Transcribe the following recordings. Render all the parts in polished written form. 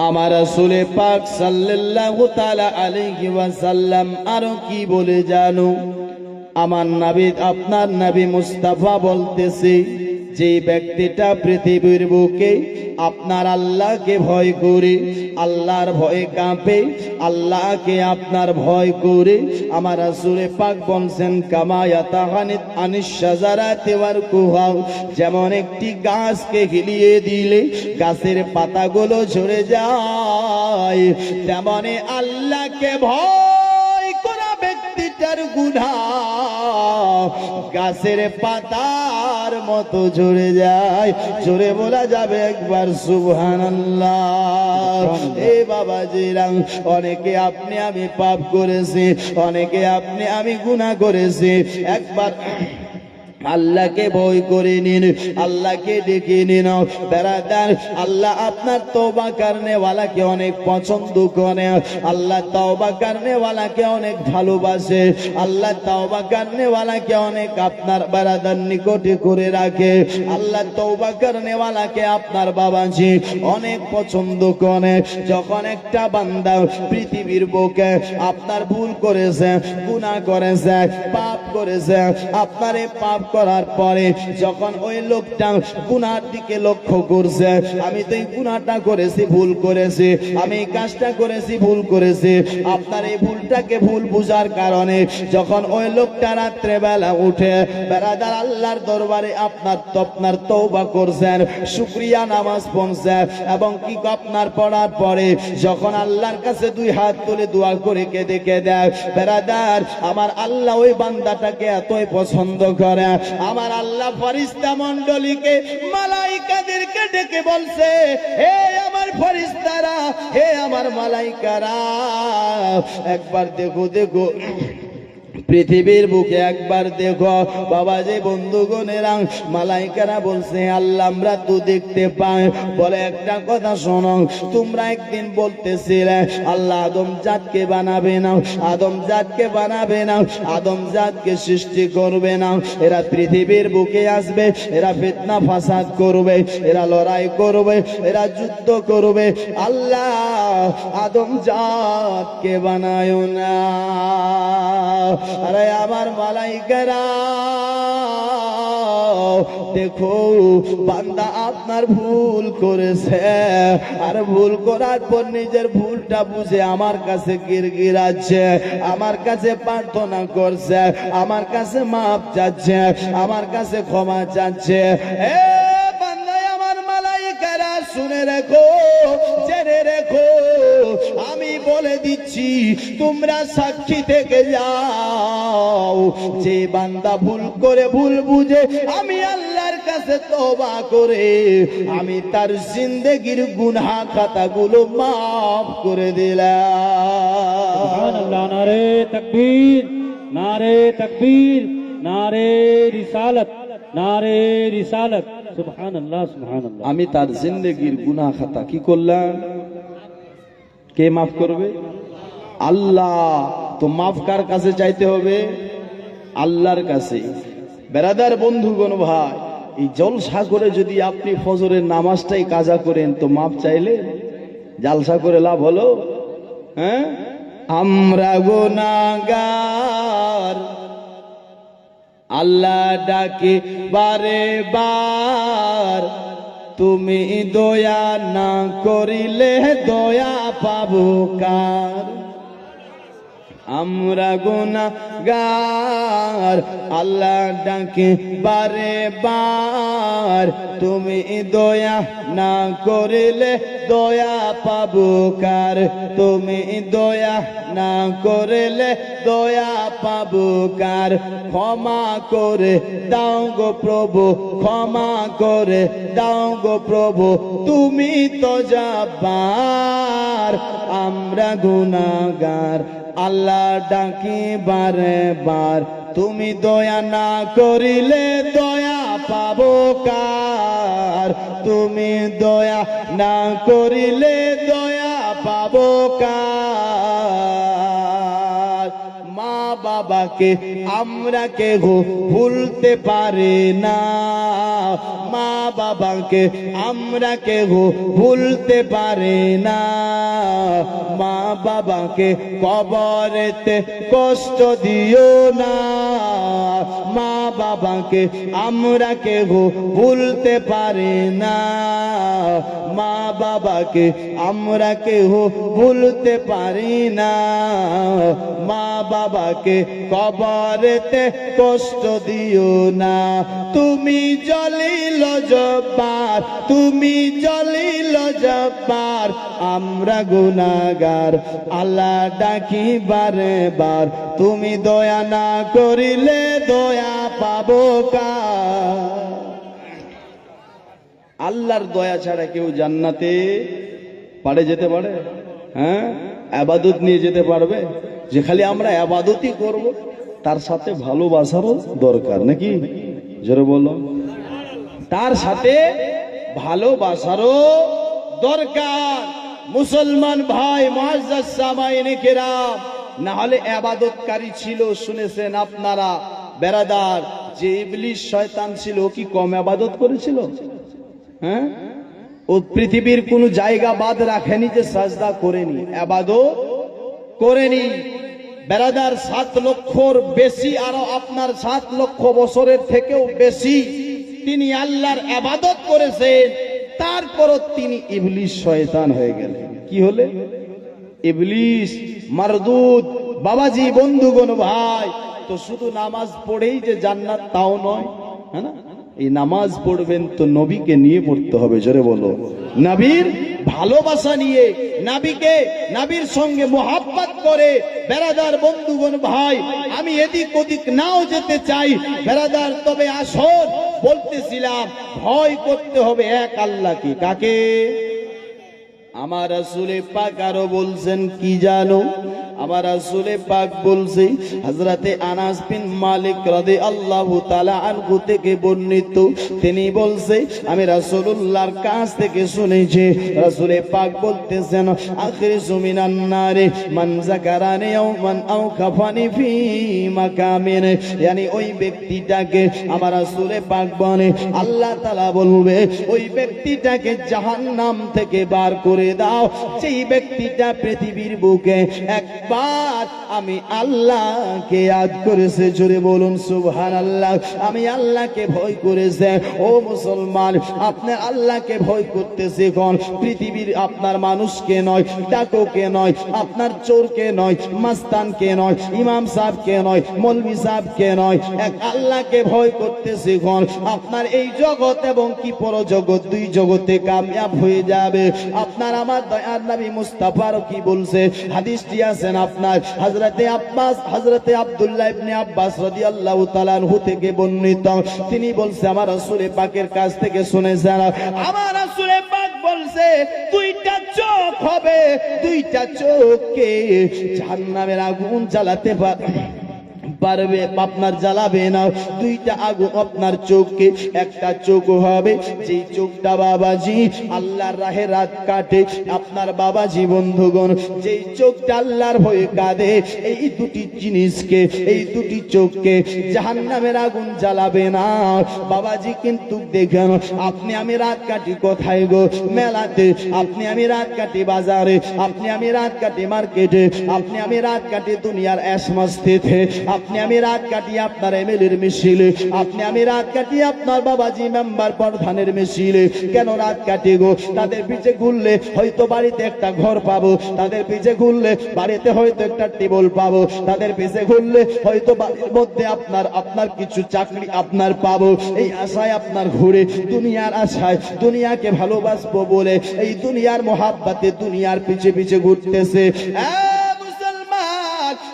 আমার রাসূল পাক সাল্লাল্লাহু তাআলা আলাইহি ওয়াসাল্লাম আরো কি বলে জানো? আমার নবী, আপনার নবী মুস্তাফা বলতেছে, যে ব্যক্তিটা পৃথিবীর বুকে আপনার আল্লাহকে ভয় করে, আল্লাহর ভয়ে কাঁপে, আল্লাহকে আপনার ভয় করে, আমার রাসূল পাক বলছেন কামা ইয়াতাহানিত আনিশ শাজারাতি ওয়ারকুহা, যেমন একটি গাছকে হিলিয়ে দিলে গাছের পাতাগুলো ঝরে যায়, তেমনি আল্লাহকে ভয় করা ব্যক্তিটার গুনাহ গাছের পাতার মতো ঝরে যায়। জোরে বলা যাবে একবার সুবহানাল্লাহ। এ বাবাজিরা, অনেকে আপনি আমি পাপ করেছি, অনেকে আপনি আমি গুনাহ করেছি। একবার আল্লাহকে ভয় করে নিন, আল্লাহকে ডেকে নিন বেরাদার। আল্লাহ আপনার তওবা করনে ওয়ালাকে অনেক পছন্দ করে, আল্লাহ তওবা করনে ওয়ালাকে অনেক ভালোবাসে, আল্লাহ তওবা করনে ওয়ালাকে অনেক আপনার বেরাদার নিকটে করে রাখে, আল্লাহ তওবা করনে ওয়ালাকে আপনার বাবাজি অনেক পছন্দ করে। যখন একটা বান্দা পৃথিবীর বুকে আপনার ভুল করেছে, গুনাহ করেছে, পাপ করেছে, আপনার এই পাপ করার পরে যখন ওই লোকটা গুনার দিকে লক্ষ্য করছে, আমি তো এই গুনাহটা করেছি, ভুল করেছি, আমি এই কাজটা করেছি, ভুল করেছি, আপনার এই ভুলটাকে ভুল বুঝার কারণে যখন ওই লোকটা রাত্রে বেলা উঠে বেরাদার আল্লাহর দরবারে আপনার তওবা করছেন, শুকরিয়া নামাজ পড়ছেন, এবং কি আপনার পড়ার পরে যখন আল্লাহর কাছে দুই হাত তুলে দোয়া করে কেঁদে কেঁদে বেরাদার আমার আল্লাহ ওই বান্দাটাকে এতই পছন্দ করে, আমার আল্লাহ ফেরেশতা মণ্ডলীকে মালায়েকাদেরকে ডেকে বলছে, হে আমার ফেরেশতারা, হে আমার মালায়েকারা, একবার দেখো দেখো পৃথিবীর বুকে একবার দেখো। বাবা যে বন্ধুগণেরা, মালায়েকারা বলছে, আল্লাহ আমরা তো দেখতে পাই। বলে একটা কথা শোনো, তোমরা একদিন বলতেছিলে আল্লাহ আদম জাতকে বানাবে না, আদম জাতকে বানাবে না, আদম জাতকে সৃষ্টি করবে না, এরা পৃথিবীর বুকে আসবে, এরা ফিতনা ফাসাদ করবে, এরা লড়াই করবে, এরা যুদ্ধ করবে, আল্লাহ আদম জাতকে বানায় না। আরে আমার মালায়েকারা দেখো, বান্দা আপনার ভুল করেছে, আর ভুল করার পর নিজের ভুলটা বুঝে আমার কাছে গিরগিরাচ্ছে, আমার কাছে প্রার্থনা করছে, আমার কাছে মাপ চাচ্ছে, আমার কাছে ক্ষমা চাচ্ছে। এ বান্দা আমার মালায়েকারা শুনে রেখো, জেনে রেখো, আমি বলে দিচ্ছি, তোমরা সাক্ষী থেকে যাও, যে বান্দা ভুল করে ভুল বুঝে আমি আল্লাহর কাছে তওবা করে আমি তার জিন্দেগির গুনাহ খাতাগুলো মাফ করে দিলাম। সুবহানাল্লাহ। নারে তাকবীর, নারে তাকবীর, নারে রিসালাত, নারে রিসালাত। সুবহানাল্লাহ, সুবহানাল্লাহ। আমি তার জিন্দেগির গুনাহ খাতা কি করলাম? কে মাফ করবে? আল্লাহ। তো মাফ কার কাছে চাইতে হবে? আল্লাহর কাছে। বেরাদার বন্ধুগণ ভাই, এই জলসা করে যদি আপনি ফজরের নামাজটাই কাজা করেন তো মাফ চাইলে জালসা করে লাভ হলো? হ্যাঁ, আমরা গুনাহগার, আল্লাহ ডাকে বারে বার, তুমি দয়া না করিলে দয়া পাবো কার? আমরা গুনাহগার, আল্লাহ ডাকে বারে বার, তুমি দয়া না করিলে দয়া পাবো কার? তুমি দয়া না করিলে দয়া পাবো কার? ক্ষমা করে দাও গো প্রভু, ক্ষমা করে দাও গো প্রভু, তুমি তো জব্বার, আমরা গুনাহগার, আল্লাহ ডাকি বারে বার, তুমি দয়া না করিলে দয়া পাবো কার? তুমি দয়া না করিলে দয়া পাবো কার? মা বাবা বাবাকে আমরা কেহ ভুলতে পারি না, মা বাবাকে আমরা কেহ ভুলতে পারি না, মা বাবাকে কবরেতে কষ্ট দিও না, মা বাবাকে আমরা কেহ ভুলতে পারি না, মা বাবাকে আমরা কেহ ভুলতে পারি না, মা বাবাকে কবরেতে কষ্ট দিও না। তুমি জলিল জব্বার, তুমি জলিল জব্বার, আমরা গুনাহগার আল্লাহ ডাকি বারে বার, তুমি দয়া না করিলে দয়া পাবো কার? আল্লাহর দয়া ছাড়া কেউ জান্নাতে যেতে পারে? হ্যাঁ, ইবাদত নিয়ে যেতে পারবে? যে খালি আমরা ইবাদতই করব, তার সাথে ভালোবাসারও দরকার নাকি? জোরে বলো। তার সাথে ভালোবাসারও দরকার। মুসলমান ভাই মুআজ্জাজ সামাইনে কেরাম, না হলে ইবাদতকারী ছিল, শুনেছেন আপনারা বেরাদার, যে ইবলিস শয়তান ছিল, ও কি কম ইবাদত করেছিল? হ্যাঁ, ও পৃথিবীর কোন জায়গা বাদ রাখেনি যে সাজদা করেনি, ইবাদত করেনি। বেরাদার 7 লক্ষর বেশি, আরো আপনার 7 লক্ষ বছরের থেকেও বেশি তিনি আল্লাহর ইবাদত করেছেন, তারপরও তিনি ইবলিস শয়তান হয়ে গেলেন। কি হলে? ইবলিস মারদুদ। বাবাজি, বন্ধুগণ, ভাই, তো শুধু নামাজ পড়েই যে জান্নাত তাও নয়, হ্যাঁ না? এই নামাজ পড়বেন তো নবীকে নিয়ে পড়তে হবে। জোরে বলো। নবীর ভালোবাসা নিয়ে, নবীকে, নবীর সঙ্গে মোহাব্বত করে। বেরাদার, বন্ধুগণ, ভাই, আমি এদিক ওদিক নাও যেতে চাই বেরাদার, তবে আসল বলতেছিলাম, ভয় করতে হবে এক আল্লাহকে। কাকে? আমার রাসূলে পাক আরো বলছেন কি জানো? আমার রাসূলে পাক বলছে, হযরতে আনাস বিন মালিক রাদিয়াল্লাহু তাআলা আনহু থেকে বর্ণিত, তিনি বলছে, আমি রাসূলুল্লাহর কাছ থেকে শুনেছি, রাসূলে পাক বলতেছেন, আখরিজু মিনান নারি মান যাকারানি ইয়াওমান আও কাফানি ফি মাকামিন, yani ওই ব্যক্তিটাকে, আমার রাসূলে পাক বলে, আল্লাহ তাআলা বলবে, ওই ব্যক্তিটাকে জাহান্নাম থেকে বার করে দাও, সেই ব্যক্তিটা পৃথিবীর বুকে একবার আমি আল্লাহকে ইয়াদ করেছে। জোরে বলুন সুবহানাল্লাহ। আমি আল্লাহকে ভয় করেছে। ও মুসলমান, আপনি আল্লাহকে ভয় করতেছে কোন? পৃথিবীর আপনার মানুষকে নয়, ডাকুকে নয়, আপনার চোরকে নয়, মাস্তানকে নয়, ইমাম সাহেবকে নয়, মৌলভী সাহেবকে নয়, এক আল্লাহকে ভয় করতেছে কোন? আপনার এই জগৎ এবং কি পরজগৎ, দুই জগতে কামিয়াব হয়ে যাবে। আপনার আমার দয়ার নবী মুস্তাফার কি বলছে? হাদিসটি আছেন আপনার হযরতে আব্বাস, হযরতে আব্দুল্লাহ ইবনে আব্বাস রাদিয়াল্লাহু তাআলা আনহু থেকে বর্ণিত। তিনি বলছে, আমার রাসূলে পাকের কাছ থেকে শুনেছেন, আমার রাসূলে পাক বলছে, দুইটা চোখ হবে, দুইটা চোখকে জাহান্নামের আগুন জ্বালাতে পারবে, আপনার জ্বালাবে না। দুইটা আগুন আপনার চোখকে, একটা চোখ হবে যেই চোখটা বাবাজি আল্লাহর রাহে রাত কাটে, আপনার বাবাজি বন্ধুগণ, যেই চোখটা আল্লাহর ভয়ে কাঁদে, এই দুটি জিনিসকে, এই দুটি চোখকে জাহান্নামের আগুন জ্বালাবে না বাবাজি। কিন্তু দেখেন, আপনি আমি রাত কাটি কোথায় গো? মেলাতে। আপনি আমি রাত কাটি বাজারে, আপনি আমি রাত কাটি মার্কেটে, আপনি আমি রাত কাটি দুনিয়ার এসমাস্তিতে, আপনি আমি রাত কাটি আপনার এমএলএর মিছিলে, আপনি আমি রাত কাটি আপনার বাবাজি মেম্বার প্রধানের মিছিলে। কেন রাত কাটি গো? তাদের পিছে ঘুরলে হয়তো বাড়িতে একটা ঘর পাবো, তাদের পিছে ঘুরলে বাড়িতে হয়তো একটা টেবিল পাবো, তাদের পিছে ঘুরলে হয়তো বাড়ির মধ্যে আপনার কিছু চাকরি আপনার পাবো। এই আশায় আপনার ঘুরে, দুনিয়ার আশায়, দুনিয়াকে ভালোবাসবো বলে এই দুনিয়ার মোহাব্বতে দুনিয়ার পিছে পিছে ঘুরতেছে।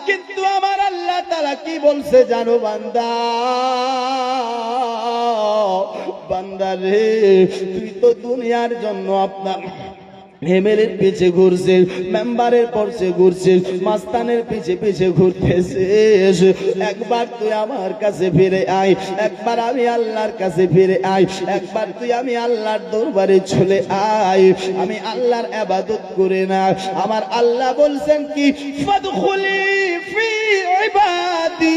কিন্তু আমার আল্লাহ তাআলা কি বলছে জানো? বান্দা, বান্দা রে, তুই তো দুনিয়ার জন্য আপনার এমএলএর পিছে ঘুরছিস, মেম্বারের পরছে ঘুরছিস, মাস্তানের পিছে পিছে ঘুরতেছিস। একবার তুই আমার কাছে ফিরে আয়, একবার আমি আল্লাহর কাছে ফিরে আয়, একবার তুই আমি আল্লাহর দরবারে চলে আয়, আমি আল্লাহর ইবাদত করে না। আমার আল্লাহ বলছেন কি? ফাদখুলি ফি ইবাদ তাআতি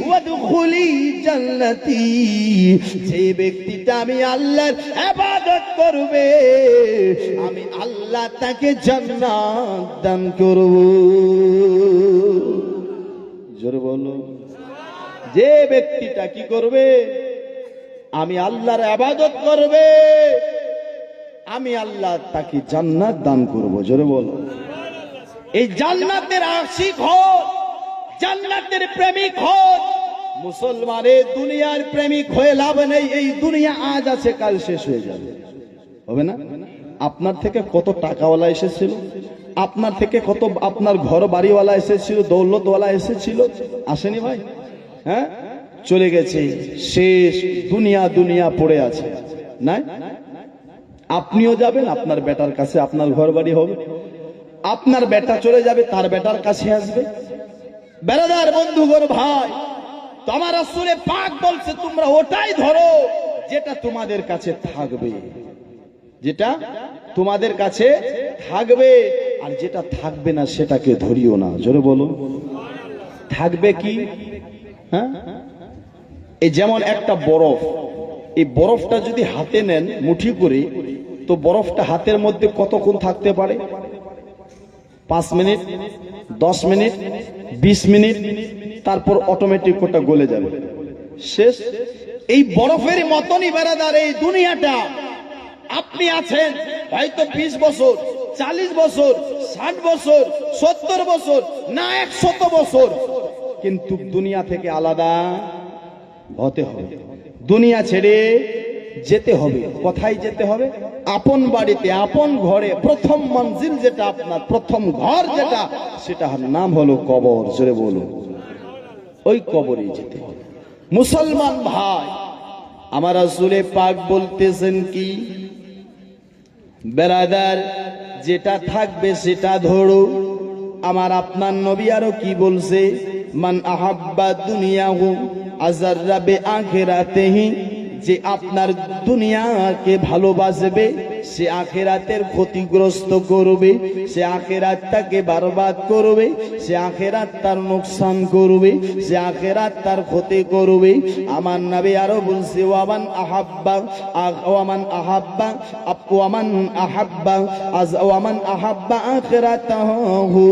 ওয়াদখুলি জান্নাতি। যে ব্যক্তিটা আমি আল্লাহর ইবাদত করবে আমি আল্লাহ তাকে জান্নাত দান করব। জোরে বলো। যে ব্যক্তিটা কি করবে আমি আল্লাহর ইবাদত করবে আমি আল্লাহ তাকে জান্নাত দান করব। জোরে বলো। এই জান্নাতের আশিক হও, জান্নাতের প্রেমিক হও। মুসলমানের দুনিয়ার প্রেমিক হয়ে লাভ নেই। এই দুনিয়া আজ আছে কাল শেষ হয়ে যাবে, হবে না? আপনার থেকে কত টাকাওয়ালা এসেছিল, আপনার থেকে কত আপনার ঘর বাড়িওয়ালা এসেছিল, দৌলতওয়ালা এসেছিল, আসেনি ভাই? হ্যাঁ, চলে গেছে, শেষ। দুনিয়া দুনিয়া পড়ে আছে না? আপনিও যাবেন, আপনার বেটার কাছে আপনার ঘর বাড়ি হবে, আপনার বেটা চলে যাবে, তার বেটার কাছে আসবে। বেরাদার, বন্ধুগণ, ভাই, তোমার রাসূল পাক বলছে তোমরা ওটাই ধরো যেটা তোমাদের কাছে থাকবে, যেটা তোমাদের কাছে থাকবে, আর যেটা থাকবে না সেটাকে ধরিও না। জোরে বলো। থাকবে কি? হ্যাঁ, এই যেমন একটা বরফ, এই বরফটা যদি হাতে নেন মুঠি করে, তো বরফটা হাতের মধ্যে কতক্ষণ থাকতে পারে? 5 মিনিট, 10 মিনিট, 20 মিনিট, তারপর অটোমেটিক ওটা গলে যাবে, শেষ। এই বরফের মতনই বেরাদার এই দুনিয়াটা। আপনি আছেন হয়তো 20 বছর, 40 বছর, 60 বছর, 70 বছর, না 100 বছর, কিন্তু দুনিয়া থেকে আলাদা হতে হবে, দুনিয়া ছেড়ে যেতে হবে। কোথায় যেতে হবে? আপন বাড়িতে, আপন ঘরে। প্রথম মঞ্জিল যেটা আপনার, প্রথম ঘর যেটা, সেটার নাম হলো কবর। জোরে বলো। ওই কবরে যেতে হবে। মুসলমান ভাই, আমার রাসূল পাক বলতেছেন কি? বেরাদার, যেটা থাকবে সেটা ধরো। আমার আপনার নবী আরো কি বলছে? মান আহাব্বা দুনিয়াহু আযাররা বিআখিরাতিহি। যে আপনার দুনিয়াকে ভালোবাসবে সে আখিরাতের ক্ষতিগ্রস্ত করবে, সে আখিরাতটাকে বরবাদ করবে, সে আখিরাত তার নোকসান করবে, সে আখিরাত তার ক্ষতি করবে। আমার নবী আরো বলছে ওয়ামান আহাব্বা ওয়ামান আহাব্বা ওয়ামান আহাব্বা ওয়ামান আহাব্বা আখিরাতাহু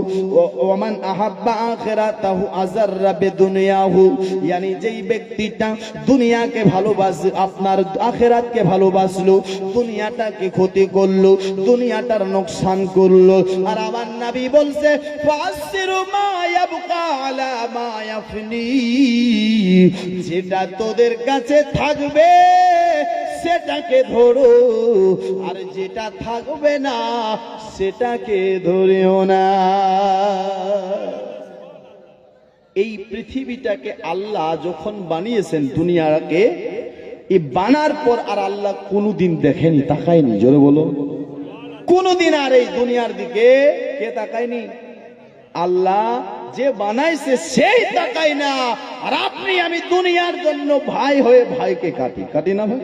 ওয়ামান আহাব্বা আখিরাতাহু আযাররা বিদুনিয়াহু। yani যেই ব্যক্তিটা দুনিয়াকে ভালোবাসে, আপনার আখিরাতকে ভালোবাসলো, দুনিয়াটাকে ক্ষতি করলো, দুনিয়াটার নোকসান করলো। আর আমার নবী বলছে ফাসিরু মা ইয়াবকা আলা মা ইয়াফনি। যেটা তোদের কাছে থাকবে সেটাকে ধরো, আর যেটা থাকবে না সেটাকে ধরিও না। এই পৃথিবীটাকে আল্লাহ যখন বানিয়েছেন, দুনিয়াকে, এই বানার পর আর আল্লাহ কোনদিন দেখেনি, তাকায়নি। জোরে বলো। কোনদিন আর এই দুনিয়ার দিকে কে তাকায়নি? আল্লাহ যে বানাইছে সেই তাকায় না। আর আপনি আমি দুনিয়ার জন্য ভাই হয়ে ভাইকে কাটি না ভাই?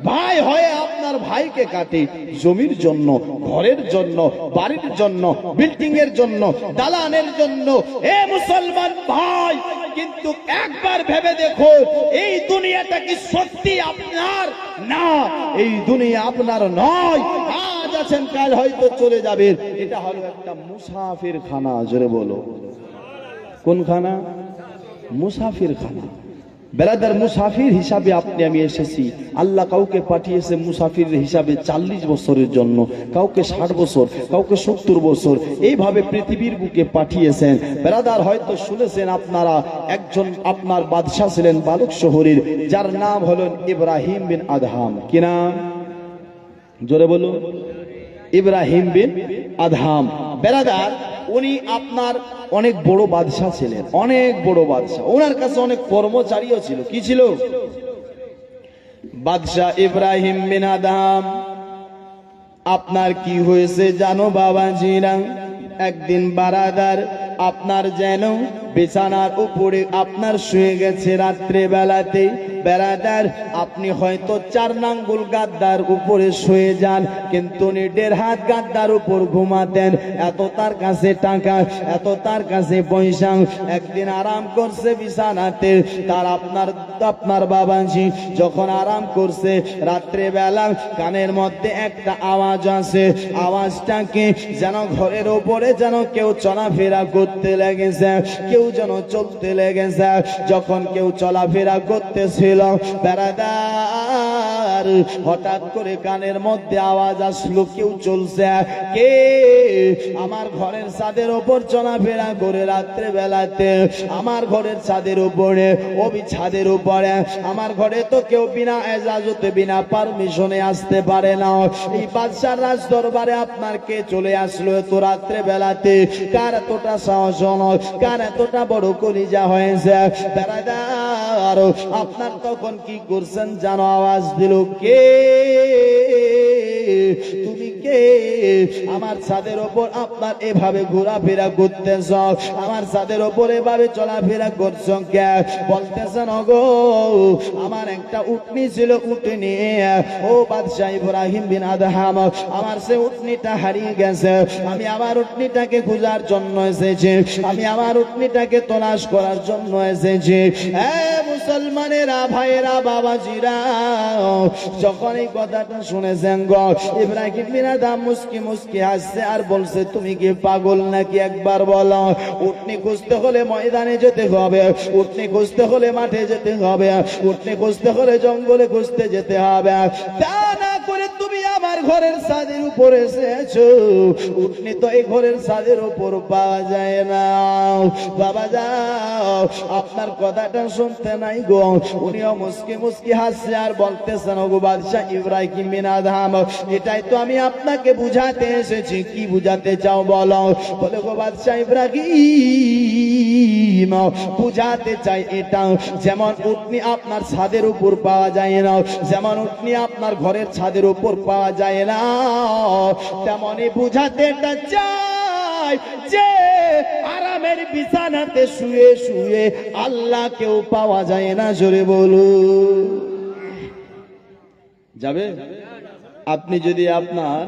ভাই হয়ে আপনার ভাইকে কাটি, জমির জন্য, ঘরের জন্য, বাড়ির জন্য, বিল্ডিং এর জন্য, দালানের জন্য। এ মুসলমান ভাই, কিন্তু একবার ভেবে দেখো, এই দুনিয়াটা কি সত্যি আপনার? না, এই দুনিয়া আপনার নয়। আজ আছেন, কাল হয়তো চলে যাবেন। এটা হলো একটা মুসাফির খানা। জোরে বলো। কোন খানা? মুসাফির খানা। বেরাদার, মুসাফির হিসাবে আপনি আমি এসেছি। আল্লাহ কাউকে পাঠিয়েছে মুসাফির হিসাবে 40 বছরের জন্য, কাউকে 60 বছর, কাউকে 70 বছর, এইভাবে পৃথিবীর বুকে পাঠিয়েছেন। বেরাদার, হয়তো শুনেছেন আপনারা, একজন আপনার বাদশাহ ছিলেন বালক শহরের, যার নাম হলেন ইব্রাহিম বিন আদহাম। কি নাম? জোরে বলো। ইব্রাহিম বিন আদহাম। বেরাদার, উনি আপনার অনেক বড় বাদশাহ ছিলেন, অনেক বড় বাদশাহ। ওনার কাছে অনেক কর্মচারীও ছিল। কি ছিল? বাদশাহ ইব্রাহিম বিন আদহাম। আপনার কি হয়েছে জানো বাবাজিরা? একদিন বারাদার আপনার যেন বিছানার উপরে আপনার শুয়ে গেছে রাত্রে বেলাতে, বেড়াদার আপনি হয়তো 4 নাঙ্গুল গাদ্দার উপরে শুয়ে যান, কিন্তু উনি 1.5 হাত গাদ্দার উপর ঘুমাতেন। এত তার কাছে টাকা, এত তার কাছে পয়সা। একদিন আরাম করছে বিছানাতে, তার আপনার বাবাজি যখন আরাম করছে রাত্রে বেলা, কানের মধ্যে একটা আওয়াজ আছে। আওয়াজটাকে যেন ঘরের উপরে যেন কেউ চলাফেরা করতে লেগেছে, কেউ যেন চলতে লেগেছে। যখন কেউ চলাফেরা করতেছিল বেড়াদার, হঠাৎ করে কানের মধ্যে আওয়াজ আসলো কেউ চলছে। কে আমার ঘরের ছাদের উপর চলাফেরা করে রাত্রে বেলাতে? আমার ঘরের ছাদের উপরে, ওই ছাদের উপরে আমার ঘরে তো কেউ বিনা এজাজতে বিনা পারমিশনে আসতে পারে না। এই বাদশার রাজ দরবারে আপনার কে চলে আসলো এত রাত্রে বেলাতে? কার এতটা সাহস, কার এতটা বড় কলিজা হয়েছে? বেড়াদার আপনার তখন কি করছেন জানো? আওয়াজ দিল, কে তুমি কে? আমার ছাদের ওপর আপনার এভাবে ঘোরাফেরা করতেছ, আমার ছাদের ওপর এভাবে চলাফেরা করছ কে? বলতেছেন ওগো আমার একটা উটনি ছিল, উটনি ও বাদশাহ ইব্রাহিম বিন আদহাম, আমার সে উটনিটা হারিয়ে গেছে। আমি আমার উটনিটাকে খোঁজার জন্য এসেছি, আমি আমার উটনিটাকে তলাশ করার জন্য এসেছি। মুসলমানেরা, ভাইয়েরা, বাবাজিরা, যখন এই কথাটা শুনেছেন গো, ইব্রাহিম বিন আদহাম মুস্কি মুস্কি হাসছে আর বলছে, তুমি কি পাগল নাকি? একবার বলো, উটনি খুঁজতে হলে ময়দানে যেতে হবে, উটনি খুঁজতে হলে মাঠে যেতে হবে, উটনি খুঁজতে হলে জঙ্গলে খুঁজতে যেতে হবে। তা না করে তুমি আমার ঘরের ছাদের উপরে এসেছো। উটনি তো এই ঘরের ছাদের উপর পাওয়া যায় না। বাবা যাও, আপনার কথাটা শুনতে নাই গো। উনিও মুস্কি মুস্কি হাসছে আর বলতেছেন, ওগো বাদশাহ ইব্রাহিম বিন আদহাম, এটাই তো আমি আপনাকে বুঝাতে এসেছি। কি বুঝাতে চাও বলো? বলে, গো বাদশাহ ইব্রাহিম, বুঝাতে চাই এটা, যেমন উটনি আপনার ছাদের উপর পাওয়া যায় না, যেমন উটনি আপনার ঘরের ছাদের উপর পাওয়া যায় না, তেমনই বুঝাতে চাই যে আরামের বিছানাতে শুয়ে শুয়ে আল্লাহকেও পাওয়া যায় না। জোরে বলুন, যাবে? আপনি যদি আপনার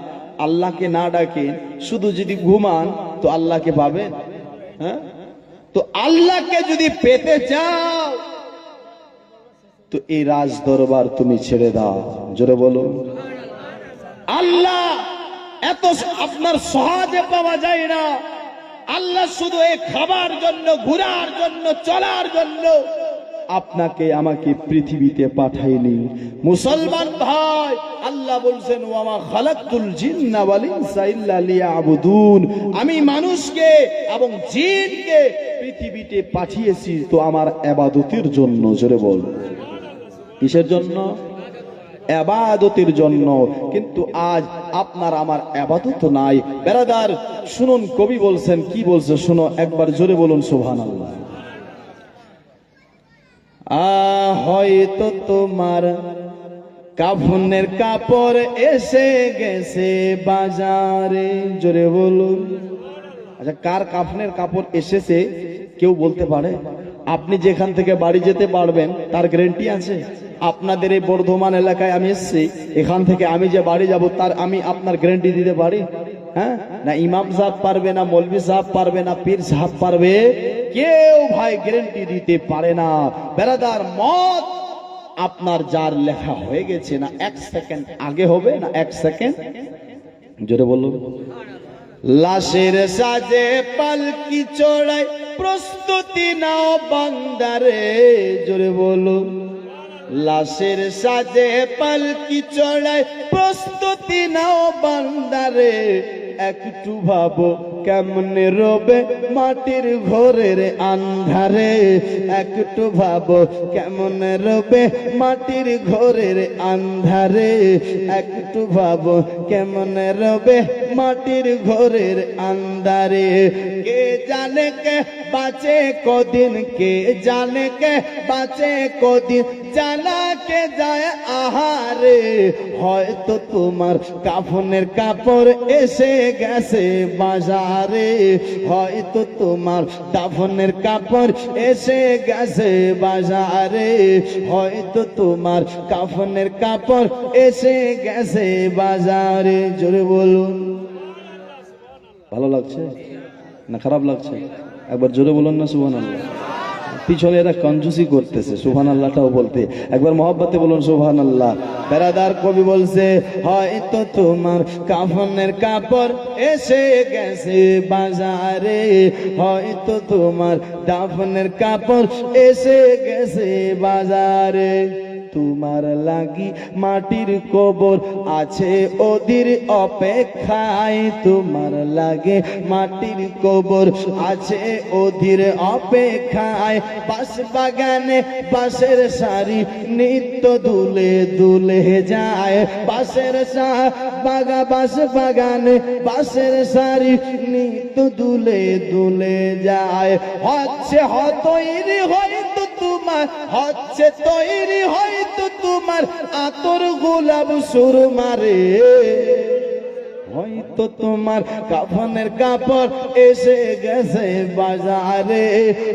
আল্লাহকে না ডাকেন, শুধু যদি ঘুমান, তো আল্লাহকে পাবেন? হ্যাঁ, তো আল্লাহকে যদি পেতে চাও তো এই রাজ দরবার তুমি ছেড়ে দাও। জোরে বলো, আল্লাহ এত আপনার সহজে পাওয়া যায় না। আল্লাহ শুধু এই খাবার জন্য, ঘোরার জন্য, চলার জন্য আপনাকে আমাকে পৃথিবীতে পাঠাইনি। মুসলমান ভাই, আল্লাহ বলছেন, ওয়ামা খালাকতুল জিন্না ওয়াল ইনসা ইল্লা লিয়াবুদুন, আমি মানুষকে এবং জিনকে পৃথিবীতে পাঠিয়েছি তো আমার ইবাদতের জন্য। জোরে বল, কিসের জন্য? ইবাদতের জন্য। কিন্তু আজ আপনার আমার ইবাদত নাই। বেরাদার শুনুন, কবি বলছেন, কি বলছে শুনো একবার, জোরে বলুন সুবহানাল্লাহ। হয়তো তোমার কাফনের কাপড় এসে গেছে বাজারে। জোরে বলুন। আচ্ছা, কার কাফনের কাপড় এসেছে কেউ বলতে পারে? আপনি যেখান থেকে বাড়ি যেতে পারবেন তার গ্যারান্টি আছে? আপনাদের এই বর্ধমান এলাকায় আমি এসেছি, এখান থেকে আমি যে বাড়ি যাব তার আমি আপনার গ্যারান্টি দিতে পারি? হ্যাঁ, না ইমাম সাহেব পারবে, না মৌলভী সাহেব পারবে, না পীর সাহেব পারবে, কেউ ভাই গ্যারান্টি দিতে পারে না। বেরাদার, মত আপনার যার লেখা হয়ে গেছে, না 1 সেকেন্ড আগে হবে, না 1 সেকেন্ড, জোরে বলুন। লাশের সাজে পালকি চড়াই প্রস্তুতি নাও বান্দারে। জোরে বলুন। লাশের সাজে পালকি চড়াই প্রস্তুতি নাও বান্দারে। একটু ভাবো কেমনে রবে মাটির ঘরের আন্ধারে। একটু ভাবো কেমনে রবে মাটির ঘরের আন্ধারে। একটু ভাবো কেমনে রবে মাটির ঘরের আন্ধারে। কে জানে কে বাঁচে কদিন, কে জানে কে বাঁচে কদিন, জানা কে যায় আহারে। হয়তো তোমার কাফনের কাপড় এসে গেছে বাজার। বাজারে, হয়তো তোমার দাফনের কাপড় এসে গেছে বাজারে, হয়তো তোমার কাফনের কাপড় এসে গেছে বাজারে। জোরে বলুন। ভালো লাগছে না খারাপ লাগছে? একবার জোরে বলুন না সুবহানাল্লাহ। পিছনে এরা কঞ্জুসি করতেছে, সুবহানাল্লাহটাও বলতে, একবার মহব্বতে বলুন সুবহানাল্লাহ। বেরাদার কবি বলছে, হয়তো তোমার কাফনের কাপড় এসে গেছে বাজারে, হয়তো তোমার দাফনের কাপড় এসে গেছে বাজারে, তোমার লাগি মাটির কবর আছে ওদের অপেক্ষায়, তোমার লাগে মাটির কবর আছে ওদের অপেক্ষায়, বাস বাগানে বাঁশের সারি নিত্য দুলে দুলে যায়, বাঁশের বাস বাগানে বাঁশের সারি নিত্য দুলে দুলে যায়, হচ্ছে তৈরি হয়তো তোমার, হচ্ছে তৈরি হয়তো তোমার আতর গোলাপ সুরমারে, হয়তো তোমার কাফনের কাপড় এসে গেছে বাজারে,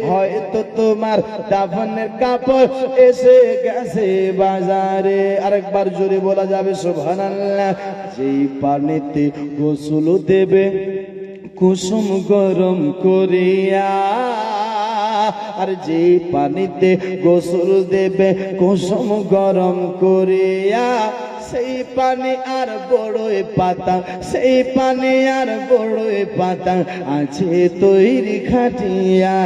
হয়তো তোমার দাফনের কাপড় এসে গেছে বাজারে। আরেকবার জোরে বলা যাবে সুবহানাল্লাহ। যেই পানিতে গোসল দেবে কুসুম গরম করিয়া, আর যে পানিতে গোসল দেবে কুসুম গরম করিয়া, সেই পানি আর বড়ই পাতা, সেই পানি আর বড়ই পাতা আছে তৈরি খাটিয়া,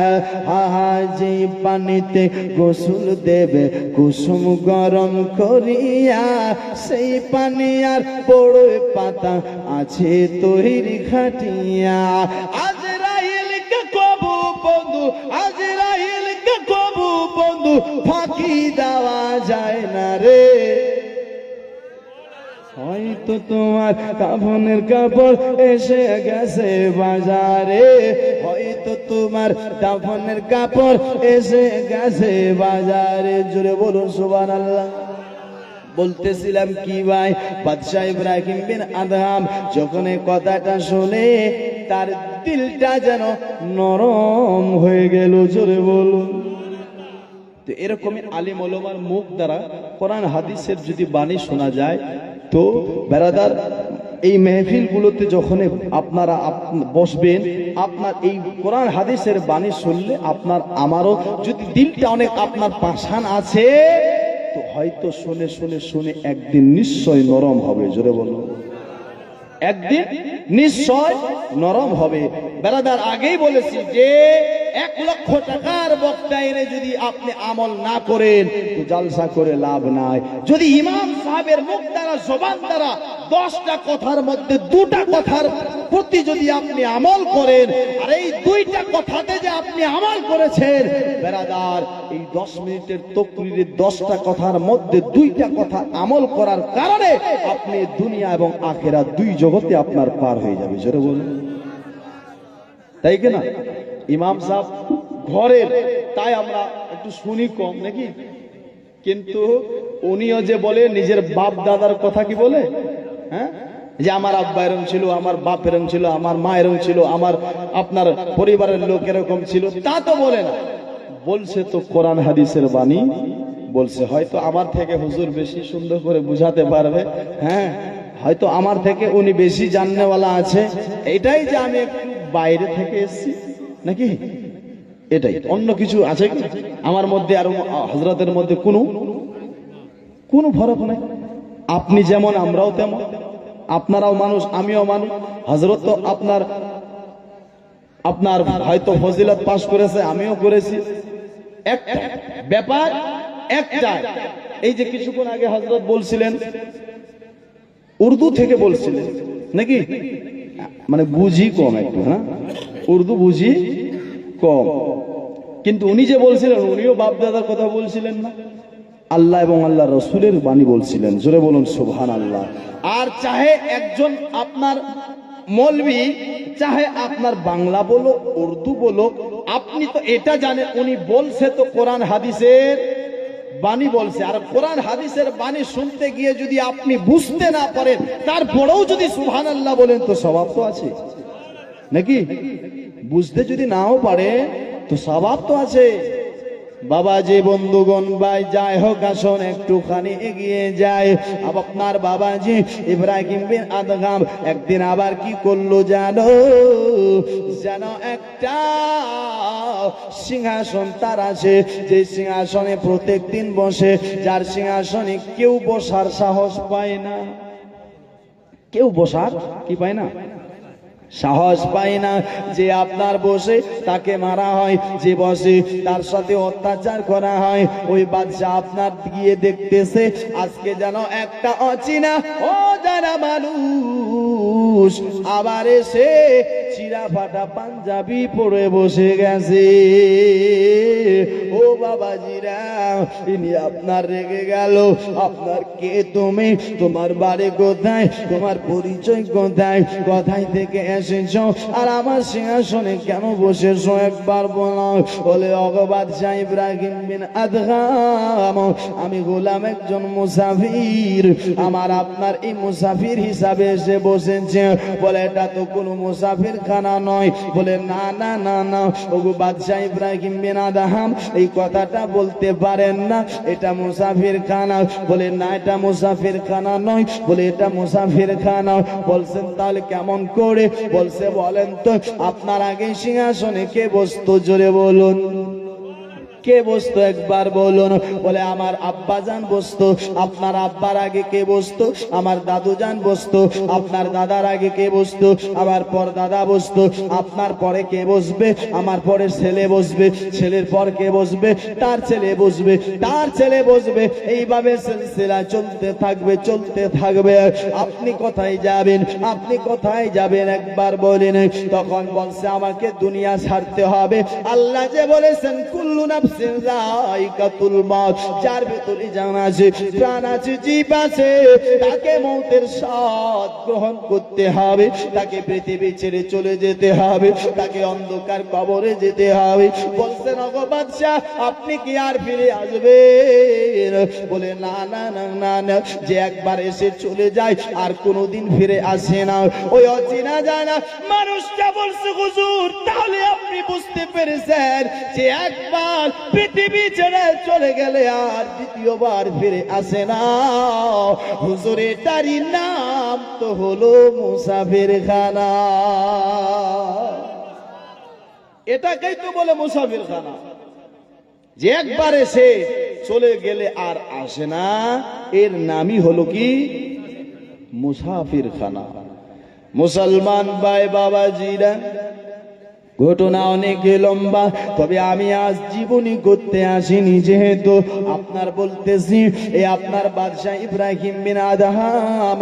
আহা যে পানিতে গোসল দেবে কুসুম গরম করিয়া, সেই পানি আর বড়ই পাতা আছে তৈরি খাটিয়া। আজরাইলকে কবু বন্ধু, আজরাইলকে কবু বন্ধু ফাঁকি দেওয়া যায় না রে, হয়তো তোমার কাফনের কাপড় এসে গেছে বাজারে, হয়তো তোমার দাফনের কাপড় এসে গেছে বাজারে। জোরে বলুন সুবহানাল্লাহ। বলতেছিলাম কি ভাই, বাদশাহ ইব্রাহিম বিন আদহাম যখন এই কথাটা শুনে তার দিলটা যেন নরম হয়ে গেল। জোরে বলুন। তো এরকমই আলিম ওলামার মুখ দ্বারা কোরআন হাদিসের যদি বাণী শোনা যায়, তো বেরাদার এই মেহফিলগুলোতে যখন আপনারা বসবেন, আপনার এই কোরআন হাদিসের বাণী শুনলে আপনার আমারও যদি দিলটা অনেক আপনার পাষাণ আছে, তো হয়তো শুনে শুনে শুনে একদিন নিশ্চয় নরম হবে। জোরে বলুন, একদিন নিশ্চয় নরম হবে। বেরাদার আগেই বলেছি যে 1 লক্ষ টাকার বক্তা এনে যদি আপনি আমল না করেন তো জালসা করে লাভ নাই। যদি ইমাম সাহেবের মুখ দ্বারা জবান দ্বারা 10টা কথার মধ্যে 2টা কথার প্রতি যদি আপনি আমল করেন, আর এই 2টা কথাতে যে আপনি আমল করেছেন, বেরাদার এই 10 মিনিটের তকরিরে 10টা কথার মধ্যে 2টা কথা আমল করার কারণে আপনি দুনিয়া এবং আখিরাত 2 জগতে আপনার পার হয়ে যাবে। জোরে বলুন, তাই কি না? ইমাম সাহেব ঘরের, তাই আমরা একটু শুনি কম নাকি, কিন্তু উনিও যে বলে নিজের বাপ দাদার কথা কি বলে, হ্যাঁ, যে আমার আব্বা এরকম ছিল, আমার বাপ এরকম ছিল, আমার মা এরকম ছিল, আমার আপনার পরিবারের লোক এরকম ছিল, তা তো বলে না। বলছে তো কোরআন হাদিসের বাণী বলছে। হয়তো আমার থেকে হুজুর বেশি সুন্দর করে বুঝাতে পারবে, হ্যাঁ, হয়তো আমার থেকে উনি বেশি জাননেওয়ালা আছে। এটাই যে আমি একটু বাইরে থেকে এসেছি নাকি, এটাই, অন্য কিছু আছে কি আমার মধ্যে আর হযরতের মধ্যে কোনো ফরক নাই। আপনি যেমন আমরাও তেমন, আপনারাও মানুষ আমিও মানুষ। হযরত তো আপনার হয়তো ফজিলত পাস করেছে, আমিও করেছি। একটা ব্যাপার একটা, এই যে কিছুক্ষণ আগে হযরত বলছিলেন উর্দু থেকে বলছিলেন নাকি, মানে বুঝি কম একটু, হ্যাঁ উর্দু বুঝি কম, কিন্তু উনি যে বলছিলেন উনিও বাপ দাদার কথা বলছিলেন না, আল্লাহ এবং আল্লাহ রসুলের বাণী বলছিলেন। জোরে বলুন সুবহানাল্লাহ। আর চাহে একজন আপনার মৌলবি, চাহে আপনার বাংলা বলো উর্দু বলো, আপনি তো এটা জানেন উনি বলছে তো কোরআন হাদিসের বাণী বলছে। আর কোরআন হাদিসের বাণী শুনতে গিয়ে যদি আপনি বুঝতে না পারেন, তারপরেও যদি সুবহানাল্লাহ বলেন তো সওয়াব তো আছে। নাকি? বুঝতে যদি নাও পারে তো স্বভাব তো আছে। বাবাজি বন্ধুগণ ভাই যাই হোক, আসুন একটুখানি এগিয়ে যায়। আপনার বাবাজি ইব্রাহিম বিন আদগাম একদিন আবার কি করলো জানো? যেন একটা সিংহাসন তার আছে, যে সিংহাসনে প্রত্যেক দিন বসে, যার সিংহাসনে কেউ বসার সাহস পায় না। কেউ বসার কি পায় না, সাহস পায় না। যে আপনার বসে তাকে মারা হয়, যে বসে তার সাথে অত্যাচার করা হয়। ওই বাদশা আপনার গিয়ে দেখতেছে আজকে যেন একটা অচেনা ও যারা মানুষ আবার এসে চিরা ফাটা পাঞ্জাবি পরে বসে গেছে। ও বাবাজিরা, ইনি আপনার রেগে গেল। আপনার কে তুমি? তোমার বাড়ি কোথায়? তোমার পরিচয় কোথায়? কোথায় থেকে এসেছো? আর আমার সিংহাসনে কেন বসেছো একবার বলো। বলে ওগো বাদশা ইব্রাহিম বিন আদগাম, আমি গোলাম একজন মুসাফির, আমার আপনার এই মুসাফির হিসাবে এসে বসেছে। বলে এটা তো কোনো মুসাফির খানা নয়। বলে না না না না, ওগো বাদশা ইব্রাহিম বিন আদগাম এই কথাটা বলতে পারেন না, এটা মুসাফির খানা। বলে না, এটা মুসাফির খানা নয়। বলে এটা মুসাফির খানা। বলছেন তাহলে কেমন করে? বলছে বলেন তো আপনার আগে সিংহাসনে কে বসতো? জোরে বলুন, কে বসতো একবার বলুন। বলে আমার আব্বা জান বসতো। আপনার আব্বার আগে কে বসতো? আমার দাদু জান বসতো। আপনার দাদার আগে কে বসতো? আমার পর দাদা বসতো। আপনার পরে কে বসবে? আমার পরে ছেলে বসবে। ছেলের পর কে বসবে? তার ছেলে বসবে, তার ছেলে বসবে। এইভাবে সিলসিলা চলতে থাকবে, চলতে থাকবে। আপনি কোথায় যাবেন? আপনি কোথায় যাবেন একবার বলেন। তখন বলছে আমাকে দুনিয়া ছাড়তে হবে। আল্লাহ যে বলেছেন কুল্লু নাফসিন যায়কাতুল মউত, যার ভিতরে জান আছে, প্রাণ আছে, জীব আছে, তাকে মৌতের স্বাদ গ্রহণ করতে হবে। তাকে পৃথিবী ছেড়ে চলে যেতে হবে, তাকে অন্ধকার কবরে যেতে হবে। বলছেন ওগো বাদশা আপনি কি আর ফিরে আসবেন? বলে না না না না না, যে একবার এসে চলে যায় আর কোনোদিন ফিরে আসে না, ওই অচেনা জানা মানুষটা বলছে হুজুর তাহলে আপনি বুঝতে পেরেছেন যে একবার পৃথিবী ছেড়ে চলে গেলে আর দ্বিতীয়বার ফিরে আসে না। হুজুর এটারই নাম তো হলো মুসাফির খানা। এটাকেই তো বলে মুসাফির খানা, যে একবার এসে চলে গেলে আর আসে না, এর নামই হলো কি মুসাফির খানা। মুসলমান ভাই বাবাজিরা, ঘটনা অনেক লম্বা, তবে আমি আজ জীবনী করতে আসিনি। যেহেতু আপনার বলতেছি এই আপনার বাদশা ইব্রাহিম বিন আদগাম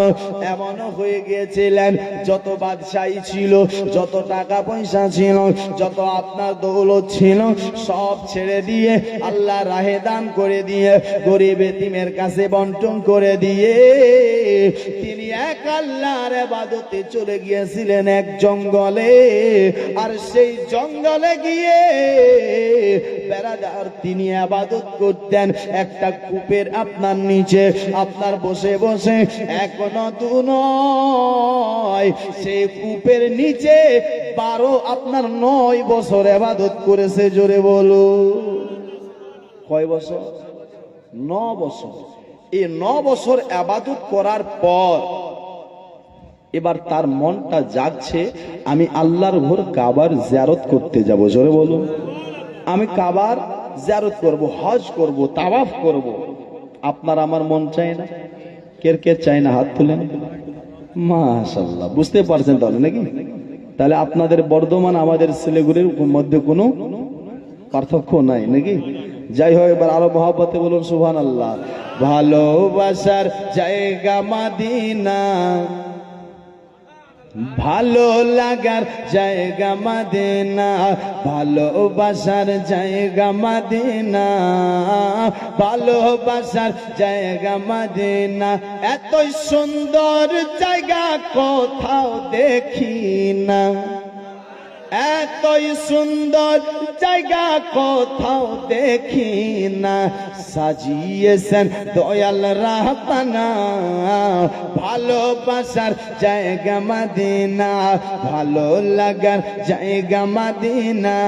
এমন হয়ে গিয়েছিলেন, যত বাদশাহী ছিল, যত টাকা পয়সা ছিল, যত আপনার দৌলত ছিল, সব ছেড়ে দিয়ে আল্লাহ রাহে দান করে দিয়ে গরিব এতিমের কাছে বন্টন করে দিয়ে তিনি এক আল্লাহর ইবাদতে চলে গিয়েছিলেন এক জঙ্গলে। আর সেই জঙ্গলে গিয়ে বেড়াদার তিনি ইবাদত করতেন একটা কূপের আপনার নিচে। আপনার বসে বসে এখনো দু নয়, সেই কূপের নিচে 9 বছর ইবাদত করেছে। জোরে বলো কয় বছর? 9 বছর। এই 9 বছর ইবাদত করার পর এবার তার মনটা জাগছে, আমি আল্লাহর ঘর কাবার জিয়ারত করতে যাব। জোরে বলুন, আমি কাবার জিয়ারত করব, হজ করব, তাওয়াফ করব। আপনার আমার মন চায় না? কে কে চায় না হাত তুলেন। মাশাআল্লাহ, বুঝতে পারছেন তাহলে নাকি? তাহলে আপনাদের বর্ধমান আমাদের শিলিগুড়ির মধ্যে কোনো পার্থক্য নাই নাকি? যাই হোক, এবার আরো মহব্বতে বলুন সুবহানাল্লাহ। ভালোবাসার জায়গা মদিনা, ভালো লাগার জায়গা মদিনা, ভালোবাসার জায়গা মদিনা, ভালোবাসার জায়গা মদিনা। এত সুন্দর জায়গা কোথাও দেখি না। এতই সুন্দর জায়গা কোথাও দেখি না, সাজিয়েছেন দয়াল রাহবানা, ভালোবাসার জায়গা মদিনা, ভালো লাগার জায়গা মদিনা,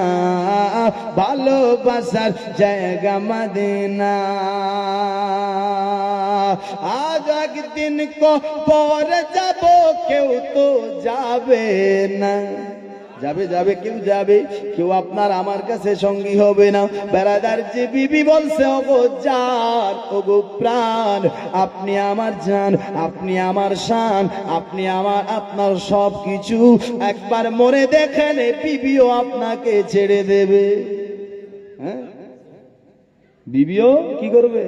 ভালোবাসার জায়গা মদিনা। আজ একদিন কবর যাব, কেউ তো যাবে না। যাবে যাবে, কেউ যাবে, কেউ আপনার আমার কাছে সঙ্গী হবে না। বেড়াদার যে বিবি বলছে, ওগো জান, ওগো প্রাণ, আপনি আমার জান, আপনি আমার শান, আপনি আমার, আপনার সব কিছু, একবার মরে দেখেন বিবিও আপনাকে ছেড়ে দেবে। হ্যাঁ, বিবিও কি করবে?